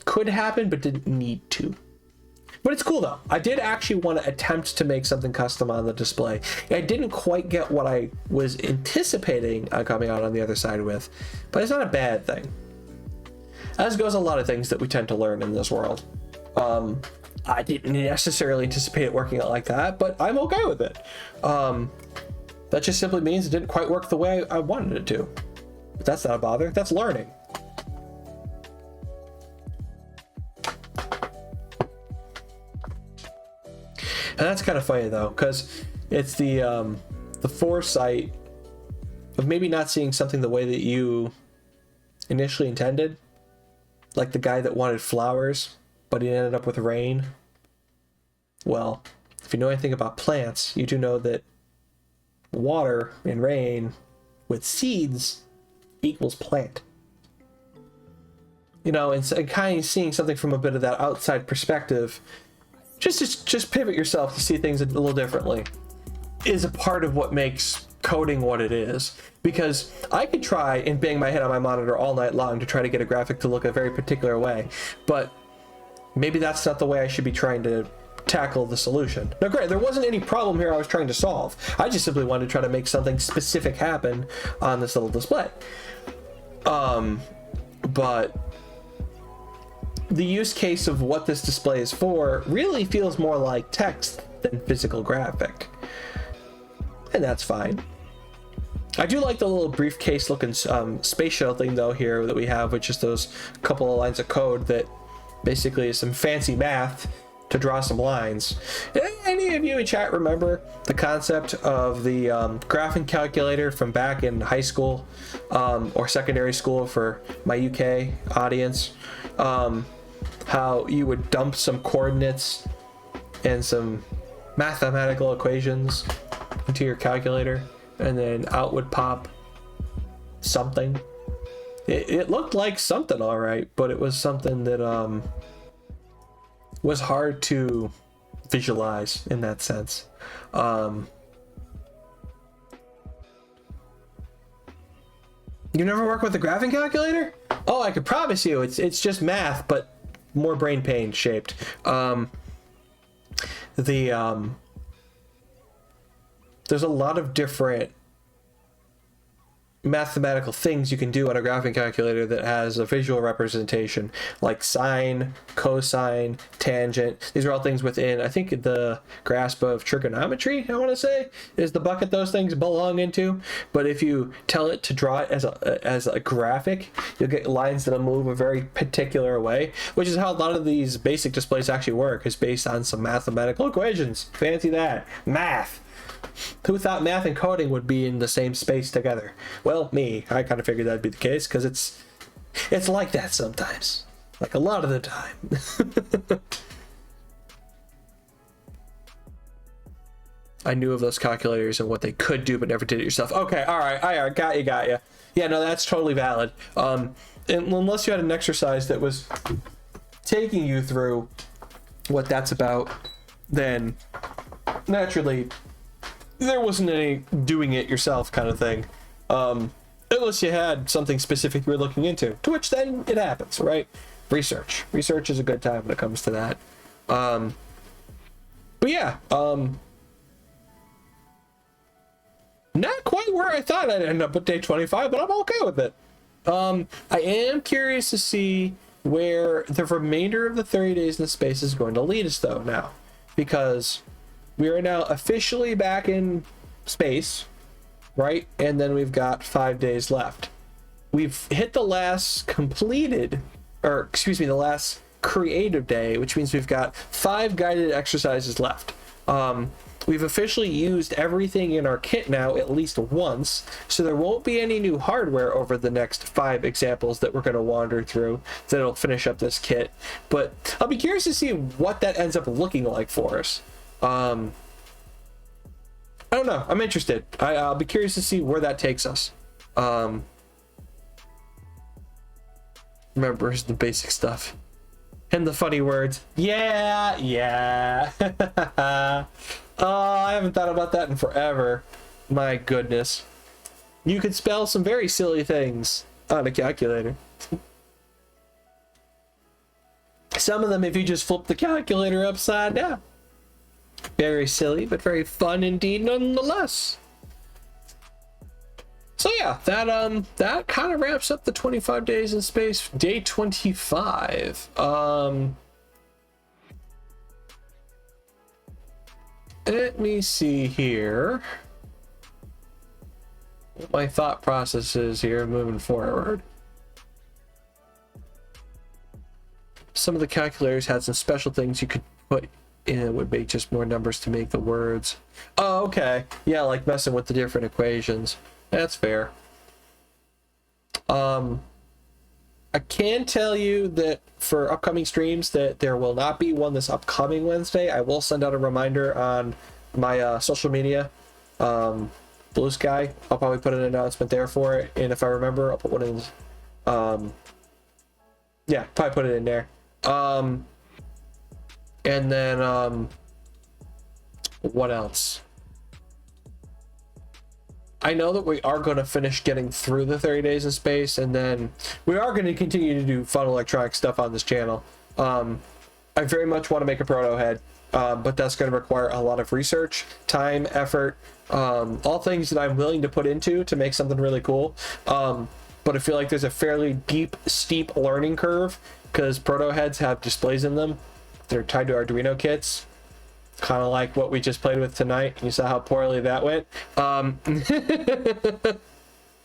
could happen but didn't need to. But it's cool though. I did actually want to attempt to make something custom on the display. I didn't quite get what I was anticipating coming out on the other side with, but it's not a bad thing. As goes a lot of things that we tend to learn in this world. I didn't necessarily anticipate it working out like that, but I'm okay with it. That just simply means it didn't quite work the way I wanted it to. But that's not a bother, that's learning. And that's kind of funny though, because it's the foresight of maybe not seeing something the way that you initially intended. Like the guy that wanted flowers, but he ended up with rain. Well, if you know anything about plants, you do know that water and rain with seeds equals plant. You know, and kind of seeing something from a bit of that outside perspective, just pivot yourself to see things a little differently, is a part of what makes coding what it is. Because I could try and bang my head on my monitor all night long to try to get a graphic to look a very particular way, but maybe that's not the way I should be trying to tackle the solution. Now great, there wasn't any problem here I was trying to solve. I just simply wanted to try to make something specific happen on this little display. But the use case of what this display is for really feels more like text than physical graphic. And that's fine. I do like the little briefcase looking space shuttle thing though here that we have, with just those couple of lines of code that basically is some fancy math to draw some lines. Any of you in chat remember the concept of the graphing calculator from back in high school or secondary school for my UK audience? How you would dump some coordinates and some mathematical equations into your calculator, and then out would pop something. It looked like something all right, but it was something that was hard to visualize in that sense. You never work with a graphing calculator? Oh, I could promise you it's just math, but more brain pain shaped. There's a lot of different mathematical things you can do on a graphing calculator that has a visual representation, like sine, cosine, tangent. These are all things within, I think, the grasp of trigonometry, I want to say, is the bucket those things belong into. But if you tell it to draw it as a graphic, you'll get lines that'll move a very particular way, which is how a lot of these basic displays actually work, is based on some mathematical equations. Fancy that. Math. Who thought math and coding would be in the same space together? Well, me. I kind of figured that'd be the case, because it's like that sometimes. Like a lot of the time. I knew of those calculators and what they could do, but never did it yourself. Okay, all right, got you. Yeah, no, that's totally valid. And unless you had an exercise that was taking you through what that's about, then naturally there wasn't any doing it yourself kind of thing, unless you had something specific you were looking into, to which then it happens, right? Research is a good time when it comes to that. But yeah, not quite where I thought I'd end up with day 25, but I'm okay with it. I am curious to see where the remainder of the 30 days in space is going to lead us, though, now, because we are now officially back in space, right? And then we've got 5 days left. We've hit the last the last creative day, which means we've got 5 guided exercises left. We've officially used everything in our kit now at least once, so there won't be any new hardware over the next 5 examples that we're going to wander through that'll finish up this kit. But I'll be curious to see what that ends up looking like for us. I don't know. I'm interested. I'll be curious to see where that takes us. Remember, it's the basic stuff. And the funny words. Yeah. Oh, I haven't thought about that in forever. My goodness. You could spell some very silly things on a calculator. Some of them if you just flip the calculator upside down. Very silly, but very fun indeed nonetheless. So yeah, that kind of wraps up the 25 days in space, day 25. Let me see here what my thought process is here moving forward. Some of the calculators had some special things you could put in. It would make just more numbers to make the words. Oh, okay. Yeah, like messing with the different equations. That's fair. I can tell you that for upcoming streams that there will not be one this upcoming Wednesday. I will send out a reminder on my social media. Blue Sky, I'll probably put an announcement there for it, and if I remember, I'll put one in. Yeah, probably put it in there. And then what else? I know that we are going to finish getting through the 30 days in space, and then we are going to continue to do fun electronic stuff on this channel. I very much want to make a proto head, but that's going to require a lot of research, time, effort, all things that I'm willing to put into to make something really cool. But I feel like there's a fairly steep learning curve, because proto heads have displays in them. They're tied to Arduino kits. Kind of like what we just played with tonight. You saw how poorly that went.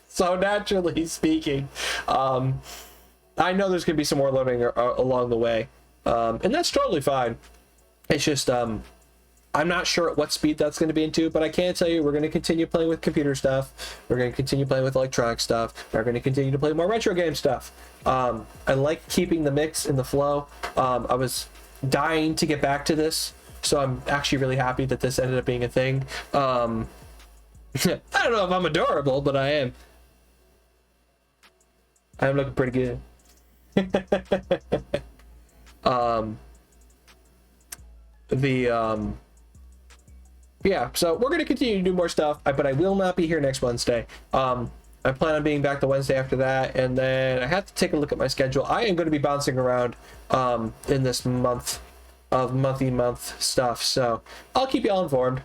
So naturally speaking, I know there's going to be some more learning along the way. And that's totally fine. It's just, I'm not sure at what speed that's going to be into, but I can tell you we're going to continue playing with computer stuff. We're going to continue playing with electronic stuff. We're going to continue to play more retro game stuff. I like keeping the mix in the flow. I was dying to get back to this, so I'm actually really happy that this ended up being a thing. I don't know if I'm adorable, but I am. I'm looking pretty good. Yeah, so we're going to continue to do more stuff, but I will not be here next Wednesday. I plan on being back the Wednesday after that, and then I have to take a look at my schedule. I am going to be bouncing around in this month of month stuff, so I'll keep you all informed.